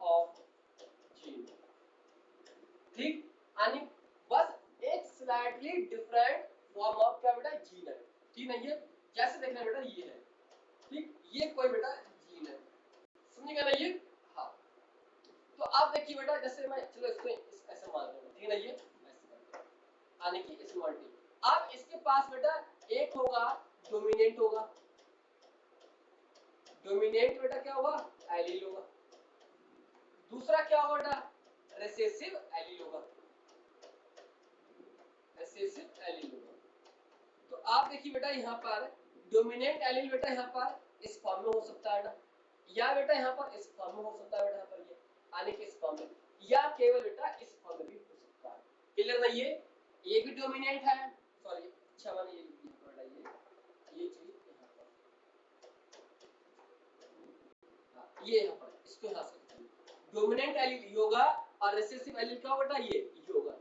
of gene। ठीक? यानी बस एक स्लाइटली डिफरेंट फॉर्म ऑफ क्या बेटा, जीन है। ठीक नहीं है? जैसे देखना बेटा ये है, ठीक, ये कोई बेटा जीन है, समझेगा ना ये? हाँ। तो आप देखिए बेटा, जैसे मैं चलो इसको ऐसे मान लूंगा, ठीक है ना, ये यानी कि इस मल्टी, अब इसके पास बेटा एक होगा डोमिनेंट होगा, डोमिनेंट बेटा क्या होगा, एलील होगा। दूसरा क्या होगा बेटा, रिसेसिव एलील होगा, रिसेसिव एलील होगा। तो आप देखिए बेटा यहाँ पर डोमिनेंट एलील बेटा यहाँ पर इस फॉर्म में हो सकता है बेटा, या बेटा यहाँ पर इस फॉर्म में हो सकता है बेटा, यहाँ पर ये आने के इस फॉर्म में, या केवल बेटा इस फॉर्म में भी हो सकता है। क्लियर ना? ये भी डोमिनेंट है, सॉरी अच्छा मैंने ये लिख दिया बेटा, ये चीज यहाँ पर, हाँ, ये यहाँ पर इसको यहाँ से डोमिनेंट एलील होगा और रिसेसिव एलील क्या होगा बेटा, ये होगा।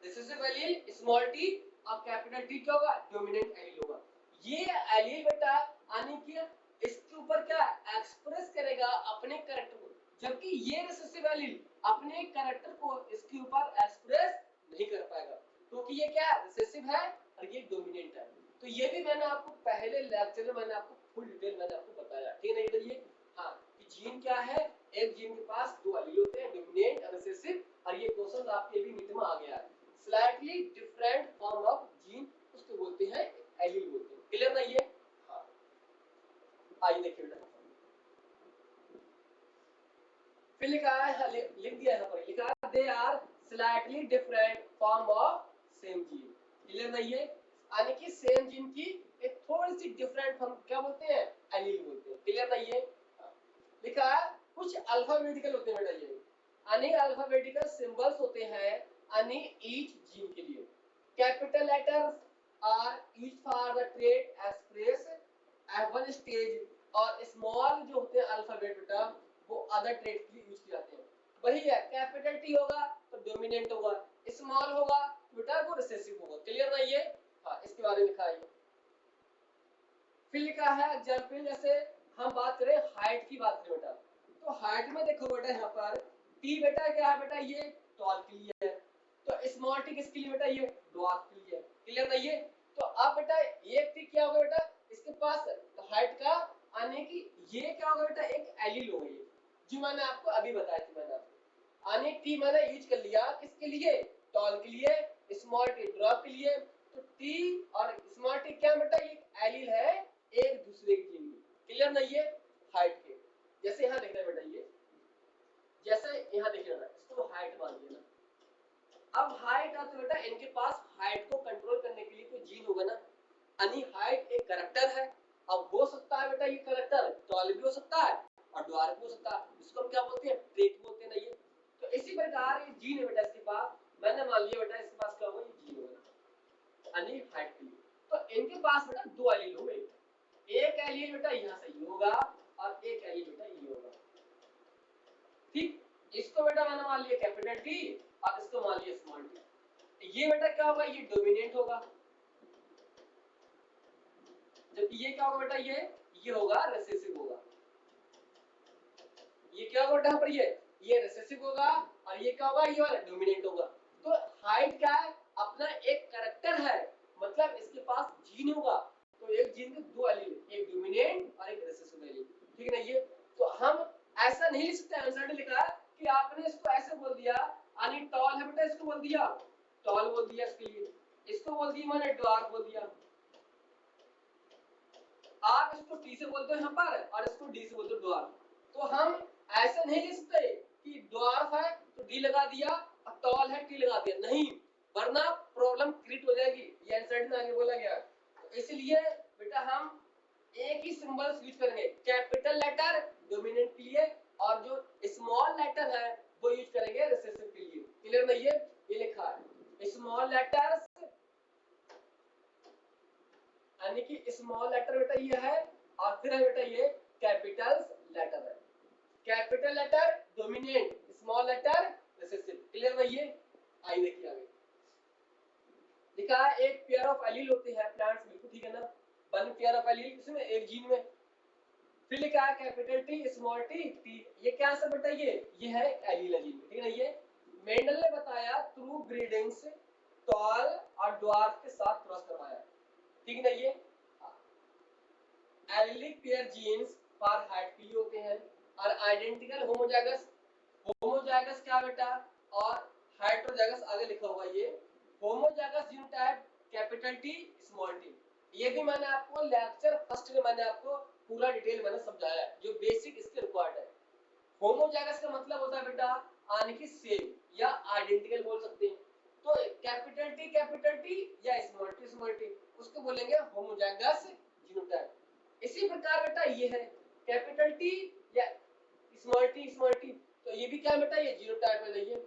रिसेसिव एलील स्मॉल टी और कैपिटल टी क्या होगा, डोमिनेंट एलील होगा। ये एलील बेटा यानी कि इसके ऊपर क्या एक्सप्रेस करेगा अपने कैरेक्टर को, जबकि ये रिसेसिव एलील अपने कैरेक्टर को इसके ऊपर एक्सप्रेस नहीं कर पाएगा, क्योंकि ये क्या रिसेसिव है और ये डोमिनेंट है। तो ये भी मैंने आपको पहले लेक्चर में मैंने आपको फुल डिटेल मैंने आपको बताया, ठीक है? नहीं ये हाँ कि जीन क्या है, एक जीन के पास दो एलील होते हैं, डोमिनेंट और रिसेसिव, और ये क्वेश्चन आपके भी नीट में आ गया है। Slightly different form of gene उसको बोलते हैं एलील बोलते हैं। क्लियर ना ये? हाँ, आइए देखिए बेटा, फिर लिखा है, लिख दिया यहाँ पर, लिखा है दे आर स्लाइटली क्लियर नहीं है? यानी कि सेम जीन की एक थोड़ी सी डिफरेंट हम क्या बोलते हैं, एलील बोलते हैं। क्लियर नहीं है? लिखा है कुछ अल्फाबेटिकल होते हैं बेटा, ये यानी अल्फाबेटिकल सिंबल्स होते हैं यानी ईच जीन के लिए। Capital letters are used for the trait express at one stage, और स्मॉल जो होते हैं अल्फाबेट बेटा वो अदर ट्रेट के लिए यूज किए जाते हैं। वही है, कैपिटल टी होगा तो डोमिनेंट होगा, स्मॉल होगा तो बेटा वो रिसेसिव होगा। क्लियर नहीं है? हाँ, इसके बारे में लिखा है। फिर लिखा है एग्जांपल, जैसे हम बात करें हाइट की बात करें बेटा, तो हाइट में देखो बेटा यहाँ पर टी बेटा क्या है बेटा, ये टॉल के लिए है, तो स्मॉल टी किसके लिए बेटा, ये ड्वार्फ के लिए है। क्लियर नहीं है? तो अब बेटा एक टी क्या होगा बेटा इसके पास हाइट का, आने की ये क्या होगा बेटा, एक एलील होगा ये, जो मैंने आपको अभी बताया थी। मैंने आपको आने टी मैंने यूज कर लिया किसके लिए, टॉल के लिए, स्मॉल टी ड्वार्फ के लिए। तो टी और स्मॉल टी क्या बेटा, ये एलील है एक दूसरे की जीन में। क्लियर नहीं है? हाइट के जैसे यहाँ देखना बेटा, ये जैसे यहाँ देखिए ना, इसको हाइट मान लिया ना। अब हाइट है तो बेटा इनके पास हाइट को कंट्रोल करने के लिए कोई जीन होगा ना, यानी हाइट एक कैरेक्टर है। अब हो सकता है बेटा ये कैरेक्टर टॉल भी हो सकता है और ड्वार्फ भी हो सकता है, इसको हम क्या बोलते हैं, ट्रेट बोलते हैं ना ये। तो इसी प्रकार ये जीन है बेटा इसके पास, मैंने मान लिया बेटा इसके पास क्या होगा, ये जीन होगा यानी हाइट के लिए। तो इनके पास बेटा दो एलील होंगे, एक एलील बेटा यहाँ से ये होगा और एक एलील बेटा ये होगा। ठीक, इसको बेटा मैंने मान लिया कैपिटल टी और इसको मान लिया स्मॉल टी। ये बेटा क्या होगा, ये डोमिनेंट होगा, जबकि ये क्या होगा बेटा, ये होगा रिसेसिव होगा। ये क्या होगा बेटा यहाँ पर, ये रिसेसिव होगा और ये क्या होगा, ये वाला डोमिनेंट होगा। तो हाइट क्या है, अपना एक कैरेक्टर है, मतलब इसके पास जीन होगा, तो एक जीन के दो एलील, एक डोमिनेंट और एक रिसेसिव एलील। ठीक है ना? ये तो हम ऐसा नहीं लिख सकते, आंसर ने लिखा कि आपने इसको ऐसे बोल दिया, यानी टॉल है बेटा इसको बोल दिया टॉल बोल दिया इसके लिए, इसको बोल दिया मैंने ड्वार्फ बोल दिया। आप इसको टी से बोलते हो यहाँ पर और इसको डी से बोलते हो ड्वार्फ। तो हम ऐसे नहीं लिख सकते कि ड्वार्फ है तो डी लगा दिया और टॉल है टी लगा दिया, नहीं, वरना प्रॉब्लम क्रिएट हो जाएगी, ये आंसर में आगे बोला गया। तो इसलिए बेटा हम एक ही सिंबल्स यूज करेंगे, कैपिटल लेटर डोमिनेंट के लिए और जो स्मॉल लेटर है वो यूज करेंगे रिसेसिव के लिए। क्लियर नहीं है? ये लिखा है स्मॉल लेटर्स, यानी कि स्मॉल लेटर बेटा ये है और फिर है बेटा ये कैपिटल लेटर है, capital letter dominant, small letter recessive. Clear नहीं है? आइए देखिए आगे लिखा है एक पेयर ऑफ एलील होते हैं प्लांट्स, बिल्कुल ठीक है ना, वन पेयर ऑफ एलील इसमें एक जीन में। फिर लिखा है capital T small T T, ये क्या आंसर बेटा, ये है एलील जीन। ठीक है ना? ये मेंडल ने बताया थ्रू ब्रीडिंग्स, टॉल और ड्वार्फ के साथ क्रॉस करवाया। ठीक है ना? ये allelic pair genes for height के लिए होते हैं और आइडेंटिकल होमोजाइगस, होमोजाइगस क्या बेटा और हेटेरोजाइगस आगे लिखा हुआ, ये homozygous genotype capital T small T. ये भी मैंने आपको लेक्चर फर्स्ट में मैंने आपको पूरा डिटेल मैंने समझाया है, जो बेसिक इसके रिक्वायर्ड है। होमोजाइगस का मतलब होता है बेटा आने की सेम या आइडेंटिकल बोल सकते हैं। तो कैपिटल टी या स्मॉल टी उसको बोलेंगे होमोजाइगस जीनोटाइप। इसी प्रकार बेटा ये है कैपिटल टी या स्मॉल टी, तो ये भी क्या बेटा, ये जीनोटाइप है। ये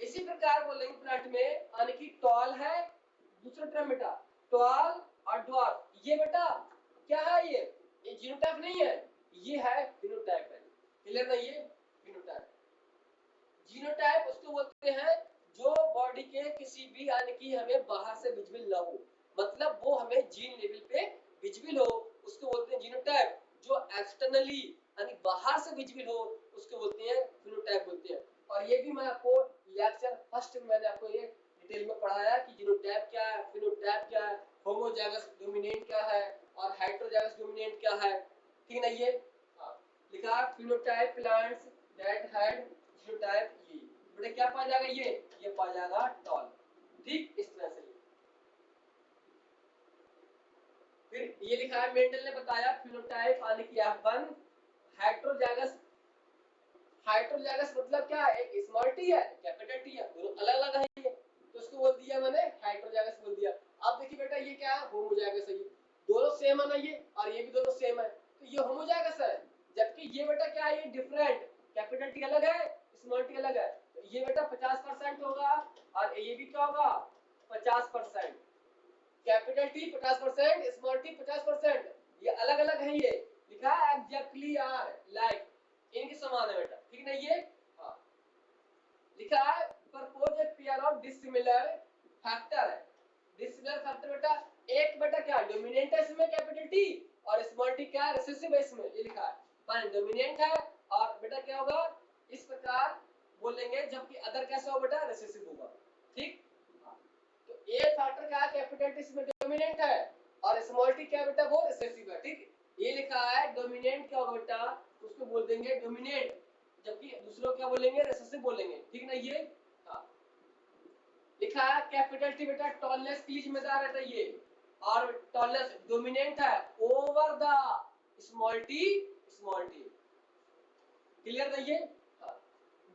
इसी प्रकार बोलेंगे प्लांट में आने की टॉल है, दूसरा टर्म बेटा टॉल और ड्वार्फ, ये बेटा क्या है, ये जीनोटाइप नहीं है, ये है फिनोटाइप है। क्लियर नहीं है? फिनोटाइप जीनोटाइप उसको बोलते हैं जो बॉडी के किसी भी यानी कि हमें बाहर से विजिबल ना हो, मतलब वो हमें जीन लेवल पे विजिबल हो, उसको बोलते हैं जीनोटाइप। जो एक्सटर्नली यानी बाहर से विजिबल हो उसको बोलते हैं फिनोटाइप बोलते हैं। और ये भी मैं आपको लेक्चर फर्स्ट में मैंने आपको ये डिटेल में पढ़ाया कि जीनोटाइप क्या है, फिनोटाइप क्या है, होमोजाइगस डोमिनेंट क्या है और हेटेरोजाइगस डोमिनेंट क्या है। ठीक है? ये लिखा phenotype plants that had genotype, ये बेटा क्या पाया जाएगा, ये पाया जाएगा टॉल। ठीक, इस तरह से। फिर ये लिखा है मेंडल ने बताया फिनोटाइप आने की F1 हेटेरोजाइगस, हेटेरोजाइगस मतलब क्या है, एक स्मॉल टी है कैपिटल टी है, दोनों अलग अलग है ये, तो उसको बोल दिया मैंने हेटेरोजाइगस बोल दिया। होमोजाइगस है, ये दोनों सेम है ना, ये और ये भी दोनों सेम है, तो ये होमोजाइगस है। जबकि ये बेटा क्या है, ये डिफरेंट, कैपिटल टी अलग है, स्मॉल टी अलग है, तो ये बेटा 50% होगा और ये भी क्या होगा 50%। कैपिटल टी 50%, स्मॉल टी 50%, ये अलग अलग है, ये लिखा है एग्जैक्टली आर लाइक, इनके समान है बेटा, ठीक ना ये। हाँ लिखा है propose A pair of dissimilar factor है। डिसिमिलर फैक्टर बेटा एक बेटा क्या डोमिनेंट है इसमें कैपिटल टी, और स्मॉल टी क्या है रिसेसिव है इसमें, ये लिखा है मान डोमिनेंट है, और बेटा क्या होगा इस प्रकार बोलेंगे, जबकि अदर कैसा हो बेटा रिसेसिव होगा, ठीक। तो ए फैक्टर क्या है कैपिटल टी इसमें डोमिनेंट है, और स्मॉल टी क्या बेटा वो रिसेसिव है, ठीक। ये लिखा है डोमिनेंट क्या होगा बेटा, उसको बोल देंगे डोमिनेंट, जबकि दूसरों क्या बोलेंगे रिसेसिव बोलेंगे, ठीक ना ये। हाँ लिखा है कैपिटल टी बेटा टॉलनेस के लिए जिम्मेदार रहता है ये, और टॉलनेस डोमिनेंट है over the small T, small T clear है ये।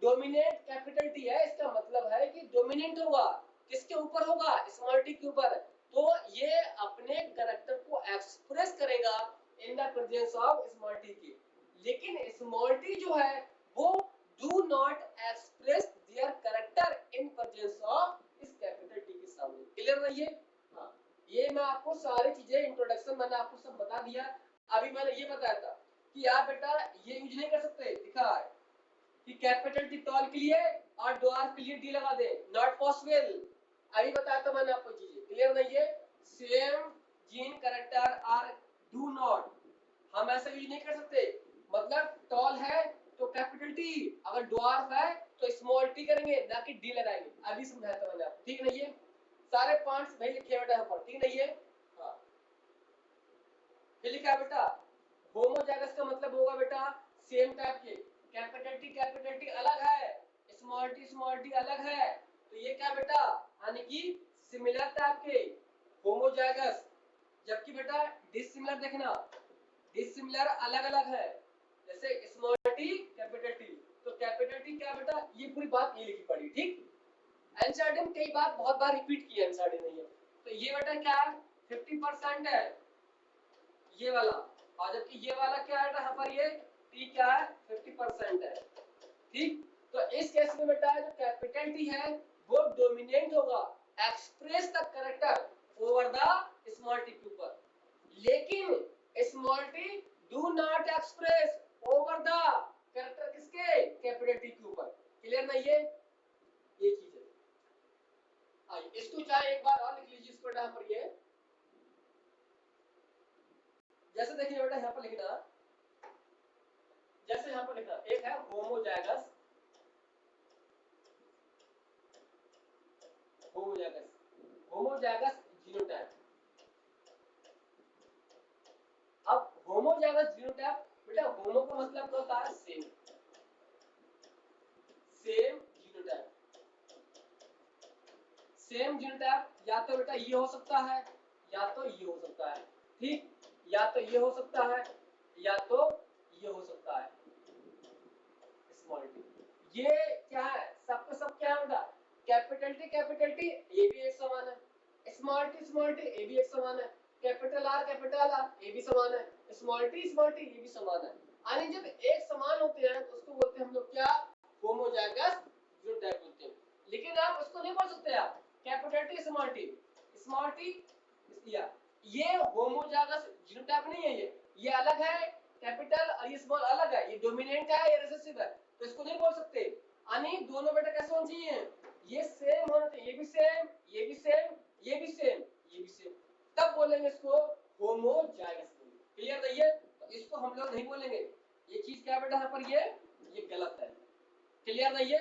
डोमिनेंट कैपिटल टी है, इसका मतलब है कि डोमिनेंट होगा किसके ऊपर होगा स्मॉल टी के ऊपर, तो ये अपने कैरेक्टर को एक्सप्रेस करेगा in the presence of small T के, लेकिन स्मॉल टी जो है वो do not express their character in presence of इस कैपिटल टी के सामने, क्लियर है ये। हाँ ये मैं आपको सारी चीजें इंट्रोडक्शन मैंने आपको सब बता दिया। अभी मैंने ये बताया था कि आप बेटा ये यूज नहीं कर सकते, दिखा है कि कैपिटल टी टॉल के लिए और ड्वार्फ के लिए डी लगा दे, नॉट पॉसिबल। अभी बताया था मैंने आपको चीजें, क्लियर नहीं है। Same gene character are do not, हम ऐसा यूज नहीं कर सकते, मतलब टॉल है तो कैपिटल टी, अगर ड्वार्फ है तो स्मॉल टी करेंगे ना कि डी लगाएंगे, अभी समझाया था मैंने आपको, ठीक नहीं है। सारे पॉइंट्स भाई लिखे बेटा यहाँ पर, ठीक नहीं है। हाँ फिर लिखा बेटा होमोजाइगस का मतलब होगा बेटा सेम टाइप के, कैपिटल टी अलग है, स्मॉल टी अलग है, तो ये क्या बेटा यानी कि सिमिलर टाइप के होमोजाइगस। जबकि बेटा डिसिमिलर देखना, डिसिमिलर अलग अलग है, जैसे स्मॉल टी कैपिटल टी, तो कैपिटल टी क्या बेटा ये पूरी बात ये लिखी पड़ी, ठीक। एनसीईआरटी में कई बार बहुत बार रिपीट किया एनसीईआरटी ने ये, तो ये बेटा क्या 50% है ये वाला, और जबकि ये वाला क्या है यहाँ पर ये टी क्या है 50% है, ठीक। तो इस केस में बेटा जो कैपिटल टी है वो डोमिनेंट होगा, express the character over the small T के ऊपर, लेकिन small T do not express over the character किसके कैपिटल टी के ऊपर, क्लियर ना ये चीज है। आइए इसको चाहे एक बार और लिख लीजिए इस पर यहाँ पर ये, जैसे देखिए बेटा यहाँ पर लिखना, जैसे यहाँ पर लिखना एक है होमोजाइगस, होमोजाइगस जीनोटाइप। अब होमोजाइगस जीनोटाइप बेटा होमो का मतलब क्या होता है same, same genotype, same genotype या तो बेटा ये हो सकता है या तो ये हो सकता है, ठीक, या तो ये हो सकता है या तो ये हो सकता है स्मॉल टी, ये क्या है सबका सब क्या है बेटा कैपिटल टी ये भी एक समान है, स्मॉल टी ये भी एक समान है, कैपिटल आर ये भी समान है, स्मॉल टी ये भी समान है, यानी जब एक समान होते हैं तो उसको बोलते हैं हम लोग क्या होमोजाइगस जीनोटाइप बोलते हैं। लेकिन आप उसको नहीं बोल सकते आप कैपिटल टी स्मॉल टी या ये होमोजाइगस जीनोटाइप नहीं है, ये अलग है, कैपिटल और ये स्मॉल अलग है, ये डोमिनेंट है या रिसेसिव है, तो इसको नहीं बोल सकते, यानी दोनों बेटा कैसे होने चाहिए ये सेम होना चाहिए, ये भी सेम ये भी सेम ये भी सेम ये भी सेम, तब बोलेंगे इसको होमोजाइगस, क्लियर है ये। तो इसको हम लोग नहीं बोलेंगे, ये चीज क्या बेटा यहाँ पर ये गलत है, क्लियर है ये।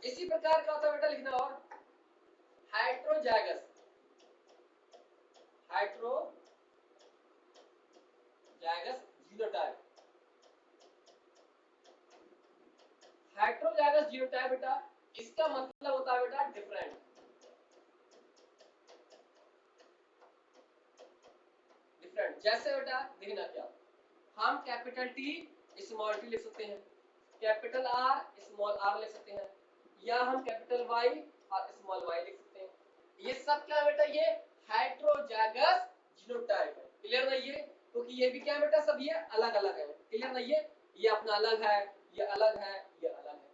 इसी प्रकार का होता है बेटा लिखना और हाइड्रोजाइगस, हाइड्रोजाइगस जीनोटाइप, हाइड्रोजाइगस जीनोटाइप बेटा इसका मतलब होता है बेटा डिफरेंट, डिफरेंट जैसे बेटा देखना क्या हम कैपिटल टी स्मॉल टी लिख सकते हैं, कैपिटल आर स्मॉल आर लिख सकते हैं, या हम कैपिटल वाई और स्मॉल वाई लिख सकते हैं, ये सब क्या बेटा ये हाइड्रोजाइगस जीनोटाइप है। क्लियर नहीं है? क्योंकि ये भी क्या है बेटा, सब ये अलग अलग है। क्लियर नहीं है? ये अपना अलग है, ये अलग है, ये अलग है।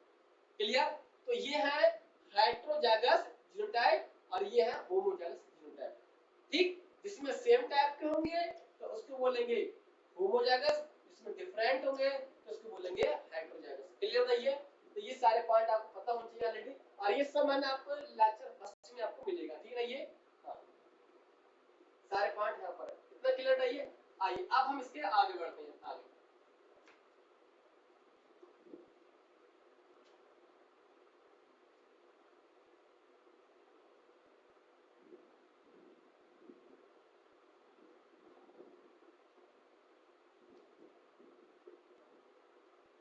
क्लियर? तो ये है हेटेरोजाइगस जीनोटाइप और ये है होमोजाइगस जीनोटाइप। ठीक, जिसमें सेम टाइप के होंगे तो उसको बोलेंगे होमोजाइगस, जिसमें डिफरेंट होंगे तो उसको बोलेंगे हेटेरोजाइगस। क्लियर नहीं है? तो ये सारे पॉइंट आपको पता होने चाहिए ऑलरेडी, और ये सब मैंने आपको लेक्चर फर्स्ट में आपको मिलेगा। ठीक है ये, हाँ सारे पॉइंट यहाँ पर है। इतना क्लियर नहीं है? आइए अब हम इसके आगे बढ़ते हैं। आगे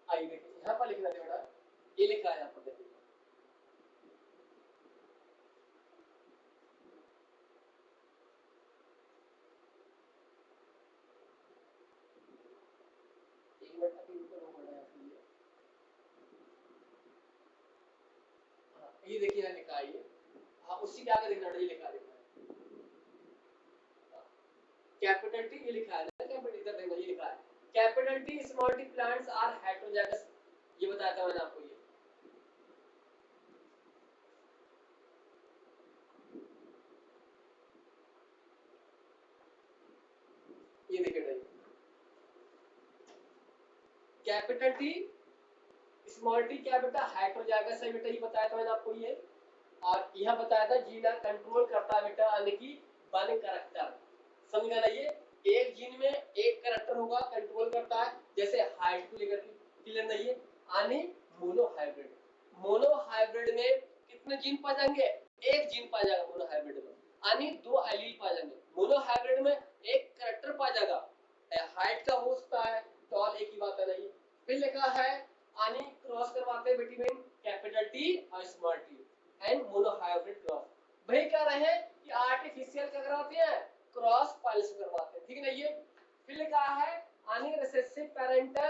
आइए देखिए यहाँ पर लिखना है बेटा, ये लिखा है यहाँ पर देखिए, एक मिनट अभी ऊपर हो रहा है ये। हाँ, ये देखिए यहाँ लिखा है ये, हाँ उसी के आगे देखना है, ये लिखा है कैपिटल टी, ये लिखा है ना कैपिटल, इधर देखना ये लिखा है capital T small T plants are heterozygous. ये बताया था मैंने आपको। ये देखिए कैपिटल टी स्मॉल टी क्या बेटा, हेटेरोजाइगस है बेटा, ये बताया था मैंने आपको ये। और यह बताया था जीन कंट्रोल करता है बेटा अन्य की वन कैरेक्टर। समझ गए ना? ये एक जीन में एक कैरेक्टर होगा, कंट्रोल करता है, जैसे हाइट को लेकर के। क्लियर नहीं है? आने मोनो हाइब्रिड, मोनो हाइब्रिड में कितने जीन पाए जाएंगे? एक जीन पाया जाएगा मोनो हाइब्रिड में, आने दो एलील पाए जाएंगे। मोनो हाइब्रिड में एक कैरेक्टर पाया जाएगा, हाइट का हो सकता है, टॉल, एक ही बात है नहीं। फिर लिखा है आने क्रॉस करवाते हैं बिटवीन कैपिटल टी और small T and monohybrid cross. वही कह रहे हैं कि आर्टिफिशियल क्या करवाते हैं, क्रॉस पॉलिनेशन करवाते हैं। ठीक है ना? ये फिर लिखा है आने रिसेसिव पेरेंटल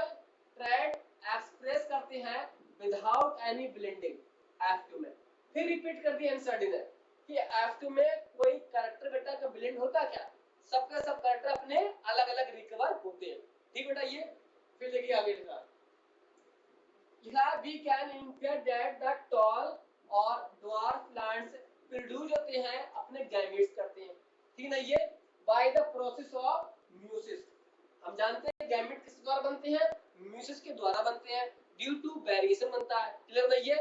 ट्रेट एक्सप्रेस करते हैं विदाउट एनी ब्लेंडिंग F2 में। फिर रिपीट कर दिया एंसर ने कि F2 में कोई कैरेक्टर बेटा का ब्लेंड होता क्या, सबका सब कैरेक्टर अपने अलग अलग रिकवर होते हैं। ठीक बेटा? ये फिर देखिए आगे लिखा we can infer that the tall और dwarf plants प्रोड्यूस होते हैं, अपने गैमेट्स करते हैं। ठीक है ना? ये by the process of meiosis. हम जानते हैं गैमेट किस द्वारा बनते हैं, म्यूसिस के द्वारा बनते हैं, ड्यू टू वेरिएशन बनता है। क्लियर नहीं है?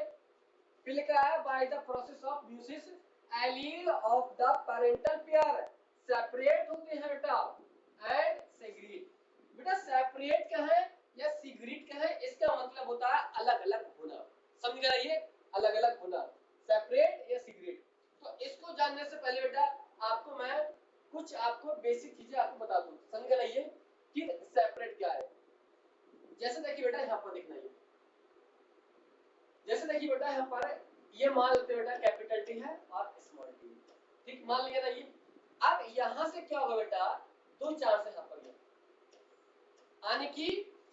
फिर लिखा है by the process of meiosis allele of the parental pair separate होते हैं बेटा एंड सेग्रीट। बेटा सेपरेट क्या है या सिगरेट क्या है, इसका मतलब होता है अलग अलग होना। समझ गए? ये अलग अलग होना, सेपरेट या सिगरेट। तो इसको जानने से पहले बेटा आपको मैं कुछ आपको बेसिक चीजें आपको बता दूं। समझ गए ये कि सेपरेट क्या है? जैसे देखिए बेटा यहाँ पर देखना, ये जैसे देखिए बेटा यहाँ पर ये मान लेते बेटा कैपिटल टी है और स्मॉल टी। ठीक, मान लिया ना ये। अब यहाँ से क्या होगा बेटा, दो चांस है यहाँ पर आने की,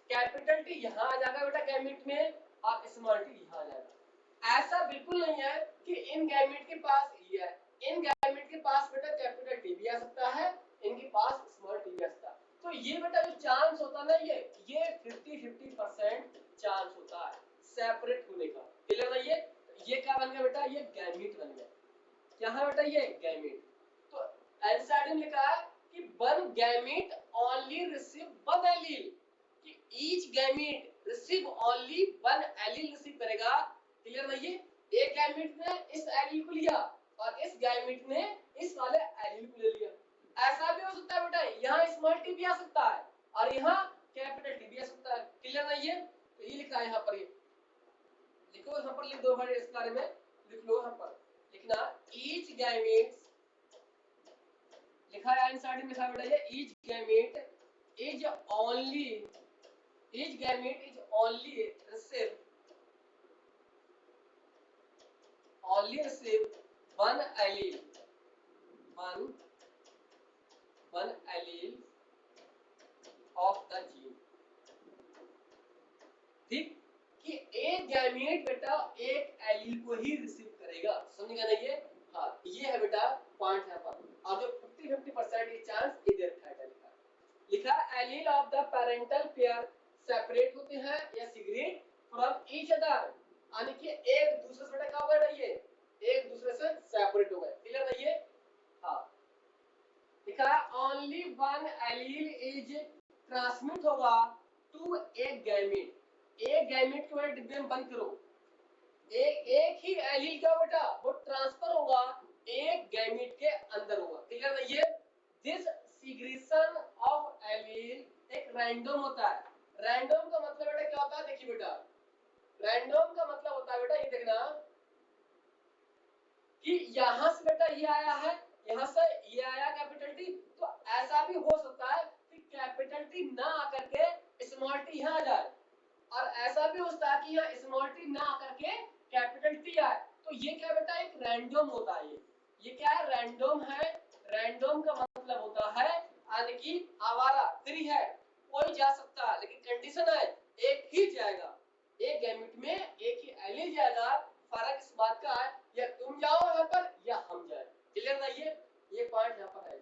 कैपिटल टी यहाँ आ जाएगा बेटा गैमेट में और स्मॉल टी यहाँ आ जाएगा। ऐसा बिल्कुल नहीं है कि इन गैमेट के पास ये है, इन गैमेट के पास बेटा कैपिटल टी भी आ सकता है, इनके पास स्मॉल टी भी आ सकता है। तो ये बेटा जो चांस होता है ना, ये 50-50% चांस होता है सेपरेट होने का। क्लियर है? ये क्या बन गया बेटा, ये गैमेट बन गया। क्या है बेटा, ये गैमेट। तो एलसाइड में लिखा है कि one gamete only receive one allele, कि each gamete receive only one allele receive करेगा। क्लियर नहीं? ये एक गैमेट ने इस एलील को लिया और इस गैमेट ने इस वाले एलील को ले लिया। ऐसा भी हो सकता है बेटा, यहाँ स्मॉल टी भी आ सकता है और यहाँ कैपिटल टी भी आ सकता है। क्लियर नहीं है? तो ये लिखा है यहाँ पर, ये लिखो यहाँ पर, लिख दो भाई इस बारे में, लिख लो यहाँ पर लिखना ईच गैमेट, लिखा है आंसर में, लिखा है बेटा ये each gamete is only, each gamete is only receive, only receive one allele, one allele of the gene। ठीक, कि एक गैमेट बेटा एक एलील को ही रिसीव करेगा। समझ गए ना ये? हाँ, ये है बेटा पॉइंट यहाँ पर। और जो 50-50% ये चांस इधर allele of the parental pair separate होते हैं या सीक्रेट फ्रॉम ईच अदर, यानी कि एक दूसरे से बेटा क्या होगा ये एक दूसरे से सेपरेट हो गए। क्लियर है ये? हाँ, लिखा है only one allele is transmit होगा टू एक गैमेट। एक गैमेट को डिब्बे में बंद करो, एक ही एलील क्या बेटा वो ट्रांसफर होगा एक गैमेट के अंदर होगा। क्लियर है ये? दिस सीक्रेशन ऑफ एलील एक रैंडम होता है। रैंडम का मतलब बेटा क्या होता है? देखिए बेटा, रैंडम का मतलब होता है बेटा ये देखना कि यहां से बेटा ये आया है, यहां से ये आया कैपिटल टी, तो ऐसा भी हो सकता है कि कैपिटल टी ना आकर के स्मॉल टी यहां आ जाए, और ऐसा भी होता है कि यहाँ स्मॉल टी ना आकर के कैपिटल टी आए। तो ये क्या बेटा एक रैंडम होता है। ये क्या है? रैंडम है। रैंडम का मतलब होता है यानी कि आवारा, फ्री है, कोई जा सकता है, लेकिन कंडीशन है एक ही जाएगा, एक गैमेट में एक ही एलील जाएगा। फर्क इस बात का है या तुम जाओ यहाँ पर या हम जाए। क्लियर ना? ये पॉइंट यहाँ पर है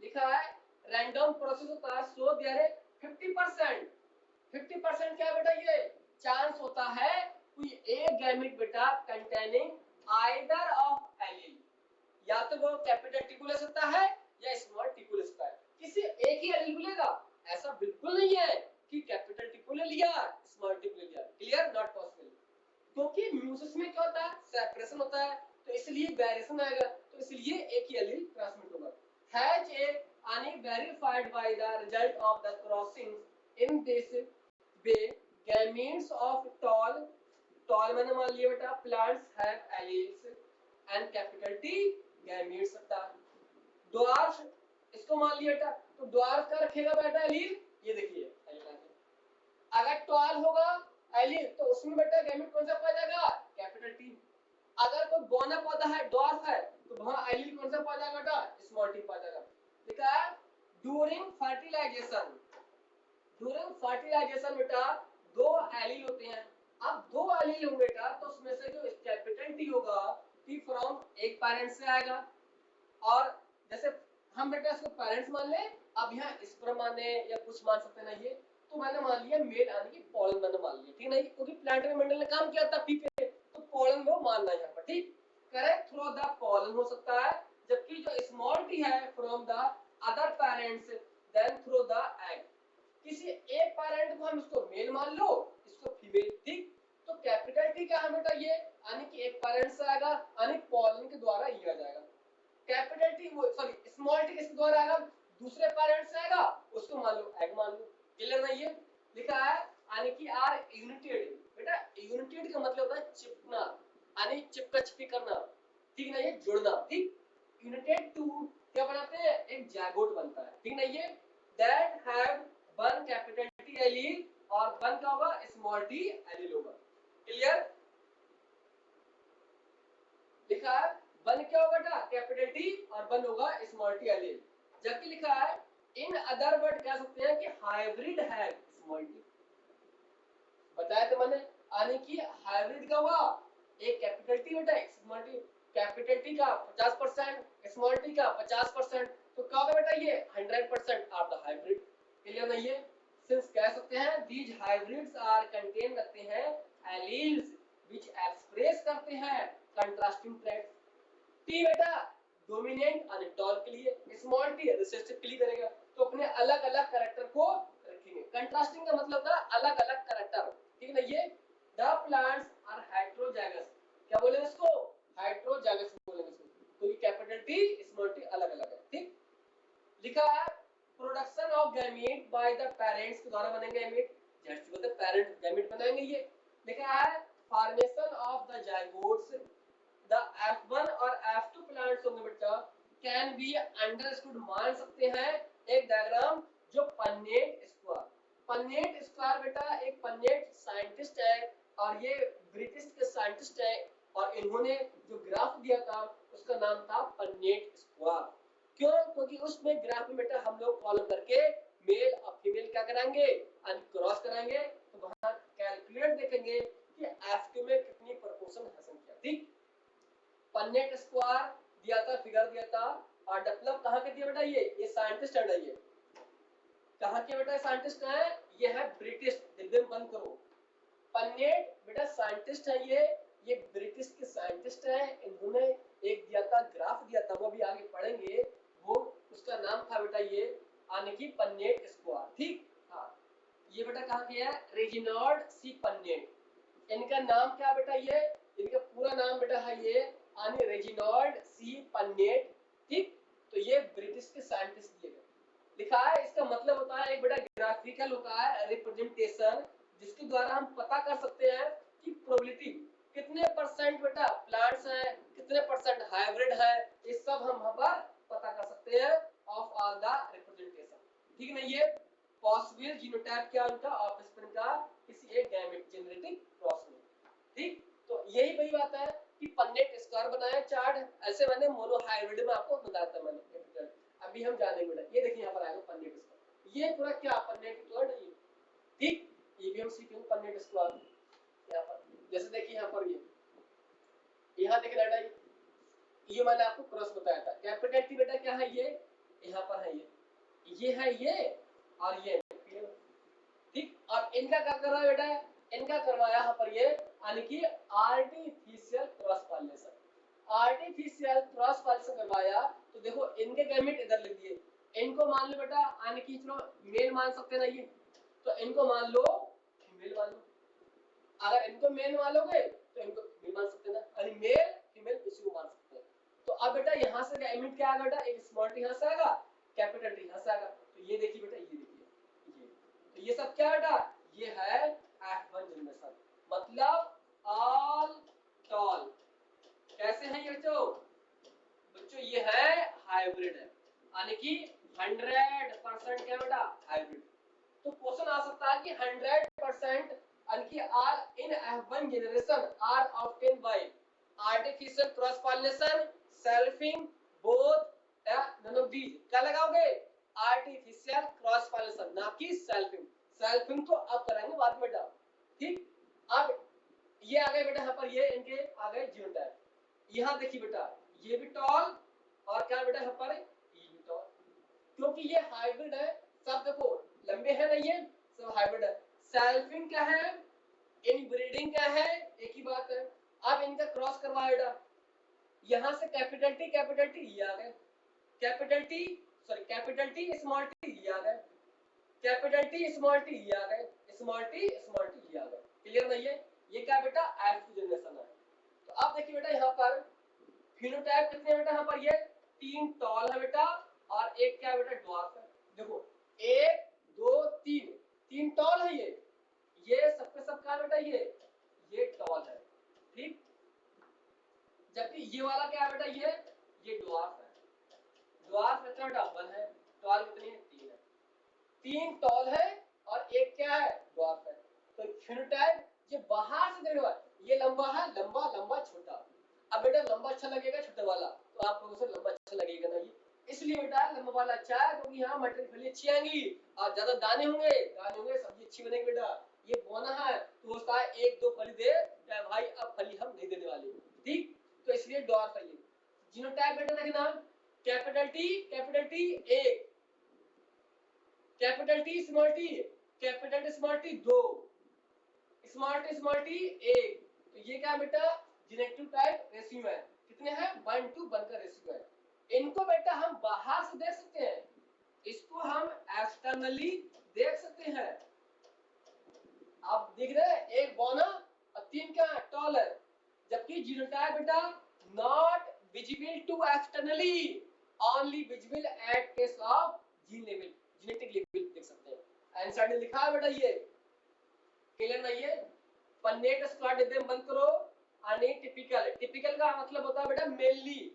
लिखा है रैंडम प्रोसेस होता है सो देयर 50%। 50% क्या बेटा ये चांस होता है कोई एक गैमेट बेटा कंटेनिंग आइदर ऑफ एलील, या तो वो कैपिटल टी को ले सकता है या स्मॉल टी को ले सकता है, किसी एक ही एलील को लेगा। ऐसा बिल्कुल नहीं है कि कैपिटल टी को ले लिया स्मॉल टी को ले लिया। क्लियर? नॉट पॉसिबल, क्योंकि म्यूसिस में क्या होता है? सेपरेशन होता है, तो इसलिए वेरिएशन आएगा, तो इसलिए एक ही एलील ट्रांसमिट होगा। Has a any verified by the result of the crossings in this way gametes of tall मैंने मान लिया बेटा plants have alleles and capital T gametes सकता। dwarf इसको मान लिया बेटा, तो dwarf का रखेगा बेटा एलील, ये देखिए अगर टॉल होगा एलील तो उसमें बेटा गैमेट कौन सा पाया जाएगा? Capital T. अगर कोई बौना पौधा है, ड्वार्फ है, तो वहां एलील कौन सा पाया जाएगा बेटा? स्मॉल टी पाया जाएगा। लिखा है ड्यूरिंग फर्टिलाइजेशन। ड्यूरिंग फर्टिलाइजेशन बेटा दो एलील होते हैं। अब दो एलील होंगे बेटा, तो उसमें से जो कैपिटल टी होगा टी फ्रॉम एक पेरेंट से आएगा, और जैसे हम बेटा इसको पेरेंट्स मान ले, अब यहाँ स्पर्म माने या कुछ मान सकते ना, ये तो मैंने मान लिया मेल यानी कि पॉलन मैंने मान लिया, ठीक है ना, क्योंकि प्लांट में मंडल ने काम किया था पी पे, तो पॉलन वो मानना है यहाँ पर। ठीक, करेक्ट थ्रू द पॉलन हो सकता है, जबकि जो स्मॉल टी है from the other parents then through the egg. किसी एक पेरेंट को हम इसको मेल मान लो, इसको फीमेल। ठीक, तो कैपिटल टी क्या है बेटा? ये यानी कि एक पेरेंट से आएगा, यानी पॉलन के द्वारा ये आ जाएगा। कैपिटल टी वो सॉरी स्मॉल टी किसके द्वारा आएगा? दूसरे पेरेंट से आएगा, उसको मान लो एग मान लो। क्लियर ना? ये लिखा है यानी कि आर यूनिटेड। बेटा यूनिटेड का मतलब होता है चिपकना, यानी चिपका चिपकी करना, ठीक ना, ये जुड़ना। ठीक, यूनिटेड टू क्या बनाते हैं? एक जाइगोट बनता है, ठीक ना। ये that have one capital T allele और वन क्या होगा? स्मॉल टी एलील होगा। क्लियर? लिखा है वन क्या होगा बेटा? कैपिटल टी, और वन होगा स्मॉल टी एलील। जबकि लिखा है इन अदर वर्ड कह सकते हैं कि हाइब्रिड है स्मॉल टी। बताया तो मैंने, यानी कि हाइब्रिड का हुआ एक कैपिटल टी बेटा एक स्मॉल टी, कैपिटल टी का 50%, स्मॉल टी का 50%, तो क्या होगा बेटा? ये 100% आर द हाइब्रिड। क्लियर नहीं? ये सिंस कह सकते हैं दीज हाइब्रिड्स आर कंटेन रखते हैं एलील्स व्हिच एक्सप्रेस करते हैं कंट्रास्टिंग ट्रेट्स। टी बेटा डोमिनेंट और टॉल के लिए, स्मॉल टी रिसेसिव के लिए करेगा, तो अपने अलग अलग कैरेक्टर को रखेंगे। कंट्रास्टिंग का मतलब था अलग अलग कैरेक्टर, ठीक है। ये द प्लांट्स आर हेटेरोजाइगस, क्या बोलेंगे इसको? हेटेरोजाइगस बोलेंगे इसको, क्योंकि कैपिटल टी स्मॉल टी अलग अलग है। ठीक, लिखा है production of gamete by the parents के द्वारा बनेंगे गैमेट, जैसे बोलते पेरेंट गैमेट बनाएंगे। ये लिखा है formation of the zygotes the F1 और F2 प्लांट्स होंगे बेटा कैन बी अंडरस्टूड, मान सकते हैं एक डायग्राम जो पन्नेट स्क्वायर। पन्नेट स्क्वायर बेटा एक पन्नेट साइंटिस्ट है और ये ब्रिटिश के साइंटिस्ट है, और इन्होंने जो ग्राफ दिया था उसका नाम था पन्नेट स्क्वायर। क्यों? क्योंकि उसमें ग्राफ में बेटा हम लोग कॉलम करके मेल और फीमेल क्या कराएंगे? क्रॉस कराएंगे, तो वहां कैलकुलेट देखेंगे कि F2 में कितनी प्रोपोर्शन है संख्या। ठीक, पन्नेट स्क्वायर दिया था, फिगर दिया था, और डेवलप कहां के दिया बेटा? ये साइंटिस्ट है ये कहाँ के बेटा साइंटिस्ट हैं? ये है ब्रिटिश, दिल बंद करो। पन्नेट बेटा साइंटिस्ट है, ये ब्रिटिश के साइंटिस्ट हैं। इन्होंने एक दिया था, ग्राफ दिया था, वो भी आगे पढ़ेंगे। वो उसका नाम था बेटा ये यानी कि पन्नेट स्क्वायर। ठीक, हाँ ये बेटा कहाँ के है? Reginald C Punnett. इनका नाम क्या बेटा? ये इनका पूरा नाम बेटा है ये यानी रेजिनाल्ड सी पन्नेट। ठीक, तो ये ब्रिटिश के साइंटिस्ट दिए गए। लिखा है, इसका मतलब होता है एक बेटा ग्राफिकल होता है रिप्रेजेंटेशन, जिसके द्वारा हम पता कर सकते हैं कि प्रोबेबिलिटी कितने परसेंट बेटा प्लांट्स हैं, कितने परसेंट हाइब्रिड है, ये सब हम यहाँ पर पता कर सकते हैं ऑफ ऑल द रिप्रेजेंटेशन। ठीक है ना? ये पॉसिबल जीनोटाइप क्या उनका ऑफस्प्रिंग का किसी एक गैमेट जेनेटिक क्रॉस में। ठीक, तो यही वही बात है कि पन्नेट स्क्वायर बनाया चार्ट, ऐसे मैंने मोनो हाइब्रिड में आपको बताया था मैंने। अभी हम जानेंगे बेटा, ये देखिए यहाँ पर आएगा पन्नेट स्क्वायर, ये पूरा क्या पन्नेट स्क्वायर है ये। ठीक, ये भी हम सीखेंगे पन्नेट स्क्वायर। यहाँ पर जैसे देखिए यहाँ पर यहाँ देखिए बेटा, ये मैंने आपको क्रॉस बताया था। कैपिटल टी बेटा क्या है? ये यहाँ पर है, ये है ये और ये। ठीक, और इनका क्या कर रहा है बेटा? इनका करवाया यहाँ पर ये यानी कि artificial cross pollination. Artificial cross pollination करवाया तो देखो इनके गैमेट इधर लिख दिए। इनको मान लो बेटा यानी कि चलो मेल मान सकते हैं ना ये, तो इनको मान लो फीमेल मान लो। अगर इनको मेल मान लोगे तो इनको फीमेल मान सकते हैं ना, यानी मेल फीमेल किसी को मान सकते हैं। तो अब बेटा यहाँ से गैमेट क्या आएगा बेटा? एक स्मॉल टी यहाँ से आएगा, कैपिटल टी यहाँ से आएगा। तो ये देखिए बेटा, ये देखिए तो ये सब क्या बेटा? ये है F1 जनरेशन, मतलब ऑल टॉल। कैसे हैं ये बच्चों? बच्चों ये है हाइब्रिड है, यानी कि 100% क्या बेटा? हाइब्रिड। तो क्वेश्चन आ सकता है कि 100% यानी कि are in F1 generation are obtained by artificial cross pollination, selfing, both या नन ऑफ दीज। क्या लगाओगे? आर्टिफिशियल क्रॉस पॉलिनेशन, ना कि सेल्फिंग। सेल्फिंग तो अब करेंगे बाद में बेटा। ठीक, अब ये आ गए बेटा यहाँ पर, ये इनके आ गए जीनोटाइप। यहाँ देखिए बेटा, ये भी टॉल और क्या बेटा यहाँ पर ये भी टॉल, क्योंकि ये हाइब्रिड है। सब देखो लंबे हैं ना, ये सब हाइब्रिड है। सेल्फिंग क्या है? इनब्रीडिंग क्या है? एक ही बात है। अब इनका क्रॉस करवाया बेटा, यहाँ से कैपिटल टी ये आ गए, कैपिटल टी स्मॉल टी ये आ गए, कैपिटल टी स्मॉल टी ये आ गए, स्मॉल टी ये आ गए। क्लियर नहीं है? ये क्या बेटा? F2 जनरेशन है। तो अब देखिए बेटा यहाँ पर फिनोटाइप कितने बेटा? यहाँ पर ये 3 टॉल है बेटा और एक क्या बेटा? ड्वार्फ है। देखो 1 2 3, 3 टॉल है ये सबके सब क्या बेटा? ये टॉल है। ठीक, जबकि ये वाला क्या है बेटा? ये ड्वार्फ है। ड्वार्फ कितना बेटा? 1 है। टॉल कितनी है? 3 है। 3 टॉल है और एक क्या है? ड्वार्फ है। तो फिनोटाइप ये बाहर से देखो, ये लंबा है, लंबा लंबा छोटा। अब बेटा लंबा अच्छा लगेगा छोटा वाला, तो आप लोगों से लंबा अच्छा लगेगा ना ये, इसलिए बेटा लंबा वाला अच्छा है, क्योंकि यहाँ मटर की फली अच्छी आएंगी और ज्यादा दाने होंगे सब्जी अच्छी बनेगी बेटा। ये बोना है तो होता है 1-2 फली दे भाई, अब फली हम नहीं देने वाले। ठीक, तो इसलिए ड्वार्फ है ये। जीनोटाइप बेटा देखना, कैपिटल टी एक, capital T small T 2, small T एक। तो ये क्या बेटा? जेनेटिव टाइप रेशियो है, कितने हैं? 1:1 का रेशियो है। इनको बेटा हम बाहर से देख सकते हैं, इसको हम एक्सटर्नली देख सकते हैं। आप देख रहे हैं, एक बोना और 3 क्या टॉल है, जबकि जीनोटाइप बेटा not visible to externally, only visible at case of gene level, genetic level देख सकते हैं। आंसर ने लिखा है बेटा ये। क्लियर नहीं है? पन्नेट स्क्वायर डिब्बे में बंद करो। टिपिकल का मतलब होता है बेटा मेनली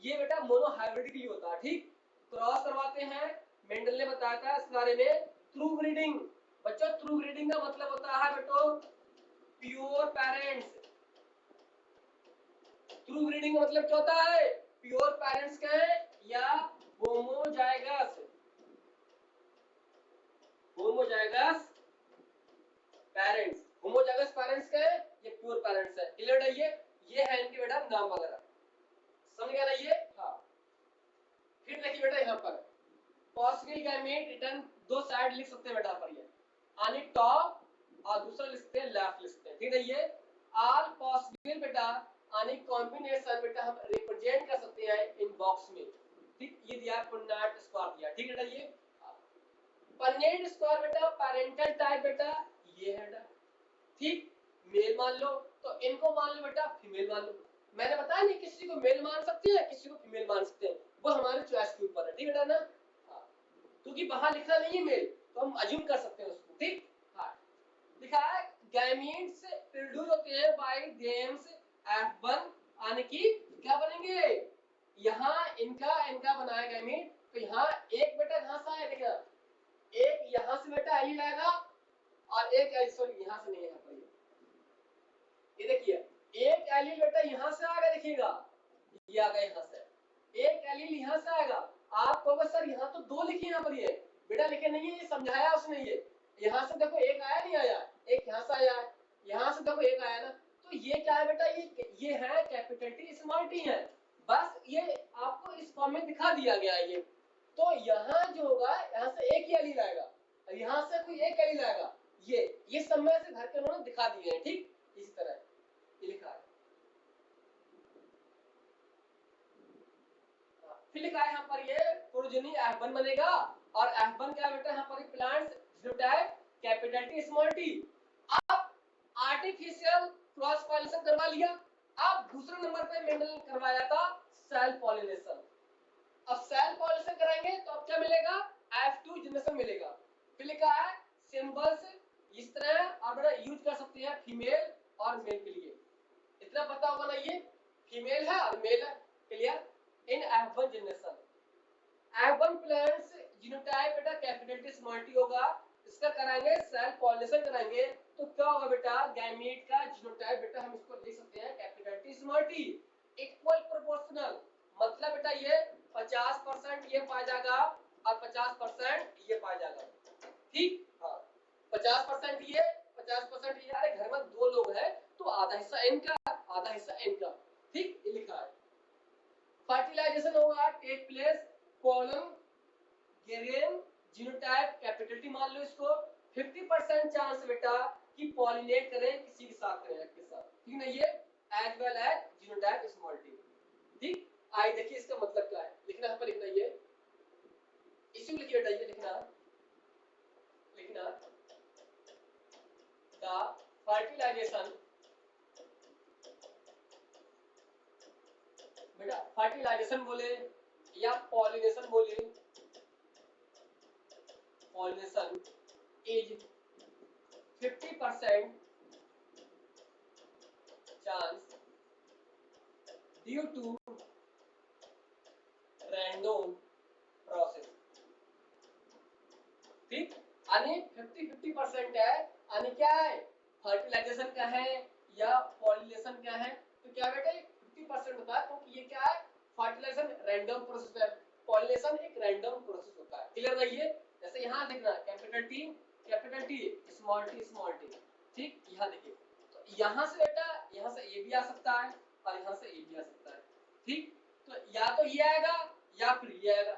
ये बेटा मोनो हाइब्रिड के लिए होता है। ठीक, क्रॉस करवाते हैं, मेंडल ने बताया था इस बारे में। थ्रू ब्रीडिंग बच्चों, थ्रू ब्रीडिंग का मतलब होता है बेटो प्योर पेरेंट्स। थ्रू ब्रीडिंग का मतलब क्या होता है? प्योर पेरेंट्स के या होमोजाइगस पेरेंट्स के ये प्योर पेरेंट्स है। क्लियर है? ये है इनके बेटा नाम वगैरह, समझ गया ना ये? हाँ, फिर देखिए बेटा यहाँ पर पॉसिबल गैमेट रिटर्न दो साइड लिख सकते हैं बेटा पर ये, यानी टॉप और दूसरा लिख सकते हैं लेफ्ट लिख सकते हैं, ठीक है। ये ऑल पॉसिबल बेटा यानी कॉम्बिनेशन बेटा हम रिप्रेजेंट कर सकते हैं इन बॉक्स में, ठीक। ये दिया पुन्नाट स्क्वायर दिया, ठीक है। ये पन्नेट स्क्वायर बेटा पैरेंटल टाइप बेटा ये है बेटा, ठीक। मेल मान लो तो इनको मान लो बेटा फीमेल मान लो। मैंने बताया नहीं किसी को मेल मान सकते हैं किसी को फीमेल मान सकते हैं, वो हमारे चॉइस के ऊपर है, ठीक है ना। हाँ, क्योंकि बाहर लिखा नहीं है मेल तो हम अज्यूम कर सकते हैं उसको, ठीक। हाँ, लिखा है गैमीट्स प्रोड्यूस होते हैं बाय गेम्स F1 यानी कि क्या बनेंगे, यहाँ इनका बनाया गैमीट, तो यहाँ एक बेटा कहां से आया देखना, एक यहाँ से बेटा एलील आएगा और एक सॉरी यहाँ से नहीं है, यहाँ पर ये देखिए एक एलील बेटा यहाँ से आएगा, देखिएगा ये आ गया यहाँ से, एक एलील यहाँ से आएगा। आप कहोगे सर यहाँ तो दो लिखे, यहाँ पर ये बेटा लिखे नहीं है, ये समझाया उसने, ये यहाँ से देखो एक आया नहीं आया, एक यहाँ से आया, यहाँ से देखो एक आया ना, तो ये क्या है बेटा, ये है कैपिटल टी स्मॉल टी है, बस ये आपको इस फॉर्म में दिखा दिया गया है ये। तो यहाँ जो होगा यहाँ से एक ही एलील आएगा, यहाँ से कोई एक एलील आएगा, ये सब में से घर के उन्होंने दिखा दिए हैं, ठीक। इसी तरह ये लिखा है, फिर लिखा है यहाँ पर ये प्रोजेनी F1 बनेगा, और F1 क्या बेटा यहाँ पर plants genotype capital T small T. अब आर्टिफिशियल क्रॉस पॉलिनेशन करवा लिया, अब दूसरे नंबर पे मेंडल करवाया था सेल पॉलिनेशन। अब सेल पॉलिनेशन कराएंगे तो अब क्या मिलेगा, F2 जनरेशन मिलेगा। फिर लिखा है सिंबल्स इस तरह आप बेटा यूज कर सकते हैं फीमेल और मेल के लिए, इतना पता होगा ना, ये फीमेल है और मेल है, क्लियर। इन F1 generation F1 plants genotype बेटा कैपिटल टी स्मॉल टी होगा, इसका कराएंगे सेल पॉलिनेशन कराएंगे तो क्या होगा बेटा, गैमीट का जीनोटाइप बेटा हम इसको लिख सकते हैं capital T small T, equal proportional, मतलब बेटा ये 50% ये पाया जाएगा और 50% ये पाया जाएगा, ठीक। हाँ 50% ये 50% ये, अरे घर में दो लोग हैं तो आधा हिस्सा इनका आधा हिस्सा इनका, ठीक। ये लिखा है फर्टिलाइजेशन होगा take place column grain genotype capital T मान लो इसको, 50% चांस बेटा कि पॉलिनेट करें किसी के साथ करें के साथ, ठीक ना, ये as well as genotype small T, ठीक। आई देखिए इसका मतलब क्या है, लिखना है पर लिखना ये इसी लिखिए बेटा, ये लिखना द फर्टिलाइजेशन बेटा फर्टिलाइजेशन बोले या पॉलिनेशन बोले, pollination is 50% chance due to random process, ठीक। यानी 50-50% है, यानी क्या है फर्टिलाइजेशन क्या है या पॉलिनेशन क्या है, तो क्या बेटा 50% होता है, क्योंकि ये क्या है फर्टिलाइजेशन रैंडम प्रोसेस है, पॉलिनेशन एक रैंडम प्रोसेस होता है, क्लियर है ये। जैसे यहाँ देखना कैपिटल टी स्मॉल टी, ठीक। यहाँ देखिए तो यहाँ से बेटा यहाँ से ये भी आ सकता है और यहाँ से ये भी आ सकता है, ठीक। तो या तो ये आएगा या फिर ये आएगा,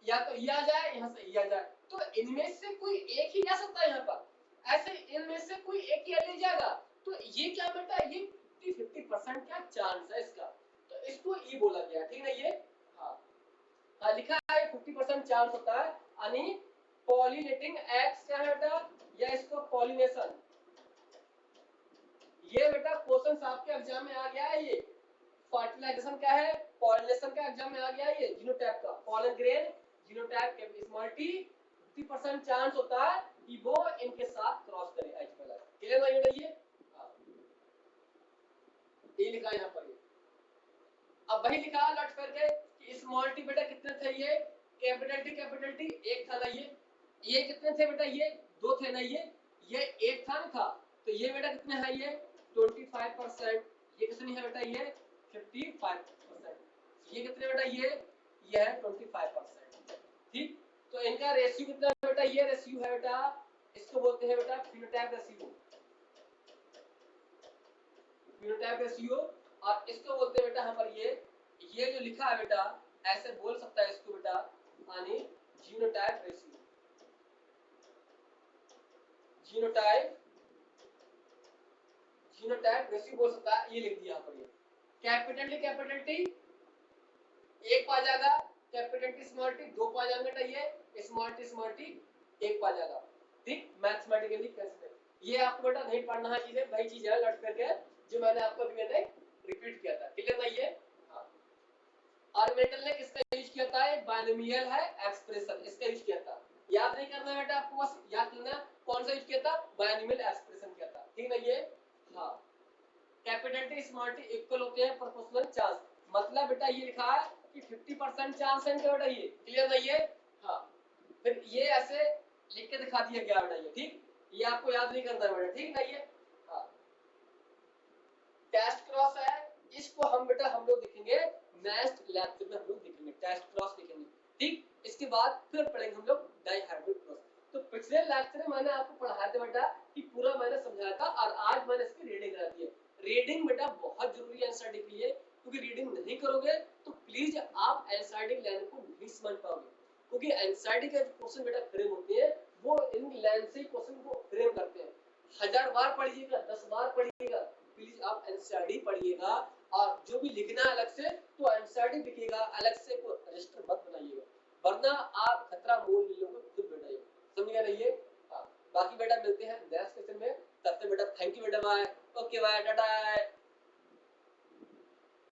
या तो ये आ जाए यहाँ से ये आ जाए, तो इनमें से कोई एक ही जा सकता है यहाँ पर, ऐसे इनमें से कोई एक ही ले जाएगा, तो ये क्या बेटा ये 50% क्या चांस है इसका, तो इसको ये बोला गया, ठीक है ये। हाँ लिखा है 50% चांस होता है, यानी पॉलिनेटिंग एक्स क्या है बेटा, या इसको पॉलिनेशन, ये बेटा क्वेश्चन आपके एग्जाम में आ गया है, ये फर्टिलाइजेशन क्या है पॉलिनेशन का एग्जाम में आ गया है, ये जीनोटाइप का पॉलन ग्रेन जीनोटाइप के स्मॉल टी 50% चांस होता है कि वो इनके साथ क्रॉस करे एच वाला, क्लियर है ये। ये लिखा है यहाँ पर, ये अब वही लिखा लट करके कि स्मॉल टी बेटा कितने थे, ये कैपिटल टी एक था ना, ये कितने थे बेटा, ये दो थे ना, ये एक था ना था, तो ये बेटा कितने है ये 25%, ये कितनी है बेटा ये 55%, ये कितने बेटा ये है 25%, ठीक। तो इनका रेशियो कितना है बेटा, ये रेशियो है बेटा, इसको बोलते हैं बेटा फिनोटाइप रेशियो, और इसको बोलते हैं बेटा यहाँ पर ये जो लिखा है बेटा ऐसे बोल सकता है इसको बेटा, यानी genotype ratio, genotype, genotype residue बोल सकता है, ये लिख दिया यहाँ पर। ये कैपिटल टी एक पा जाएगा, कैपिटल टी स्मॉल टी दो पा जाएंगे, ये स्मॉल टी एक पा जाएगा। ठीक, मैथमेटिकली कैसे ये आपको बेटा नहीं पढ़ना है, चीजें वही चीज है लट करके जो मैंने आपको अभी मैंने रिपीट किया था। क्लियर ना ये? हाँ। ऑर्बिटल ने किसका यूज किया था? एक बायनोमियल है एक्सप्रेशन, इसका यूज किया था। याद नहीं करना बेटा आपको, बस याद करना कौन सा यूज किया था, बायनोमियल एक्सप्रेशन किया था। ठीक ना ये? हाँ। Capital T small T equal होते हैं प्रोपोर्शनल चांस, मतलब बेटा ये लिखा है कि 50% चांस है बेटा ये। क्लियर ना ये? हाँ। फिर ये ऐसे लिख के दिखा दिया गया बेटा ये। ठीक, ये आपको याद नहीं करना बेटा। ठीक ना ये? हाँ। टेस्ट क्रॉस है, इसको हम बेटा हम लोग देखेंगे नेक्स्ट लेक्चर में, हम लोग देखेंगे टेस्ट क्रॉस देखेंगे। ठीक, इसके बाद फिर पढ़ेंगे हम लोग डाइहाइब्रिड क्रॉस। तो पिछले लेक्चर में मैंने आपको पढ़ाया था बेटा कि पूरा मैंने समझाया था, और आज मैंने इसकी रीडिंग करा दी है। रीडिंग बेटा बहुत जरूरी है एनसीईआरटी के लिए, क्योंकि रीडिंग नहीं करोगे तो प्लीज आप एनसीईआरटी लाइन को नहीं समझ पाओगे, क्योंकि एनसीईआरटी के क्वेश्चन बेटा फ्रेम होते हैं वो इन लाइन से क्वेश्चन को फ्रेम करते हैं। 1000 बार पढ़िएगा, 10 बार पढ़िएगा, प्लीज आप एनसीईआरटी पढ़िएगा, और जो भी लिखना है अलग से तो एनसीईआरटी लिखिएगा, अलग से कोई रजिस्टर मत बनाइएगा, वरना आप खतरा मोल ले लोगे खुद बेटा। ये समझ गया नहीं ये? हाँ। बाकी बेटा मिलते हैं नेक्स्ट सेशन में, तब तक बेटा थैंक यू बेटा, बाय, ओके बाय, टाटा।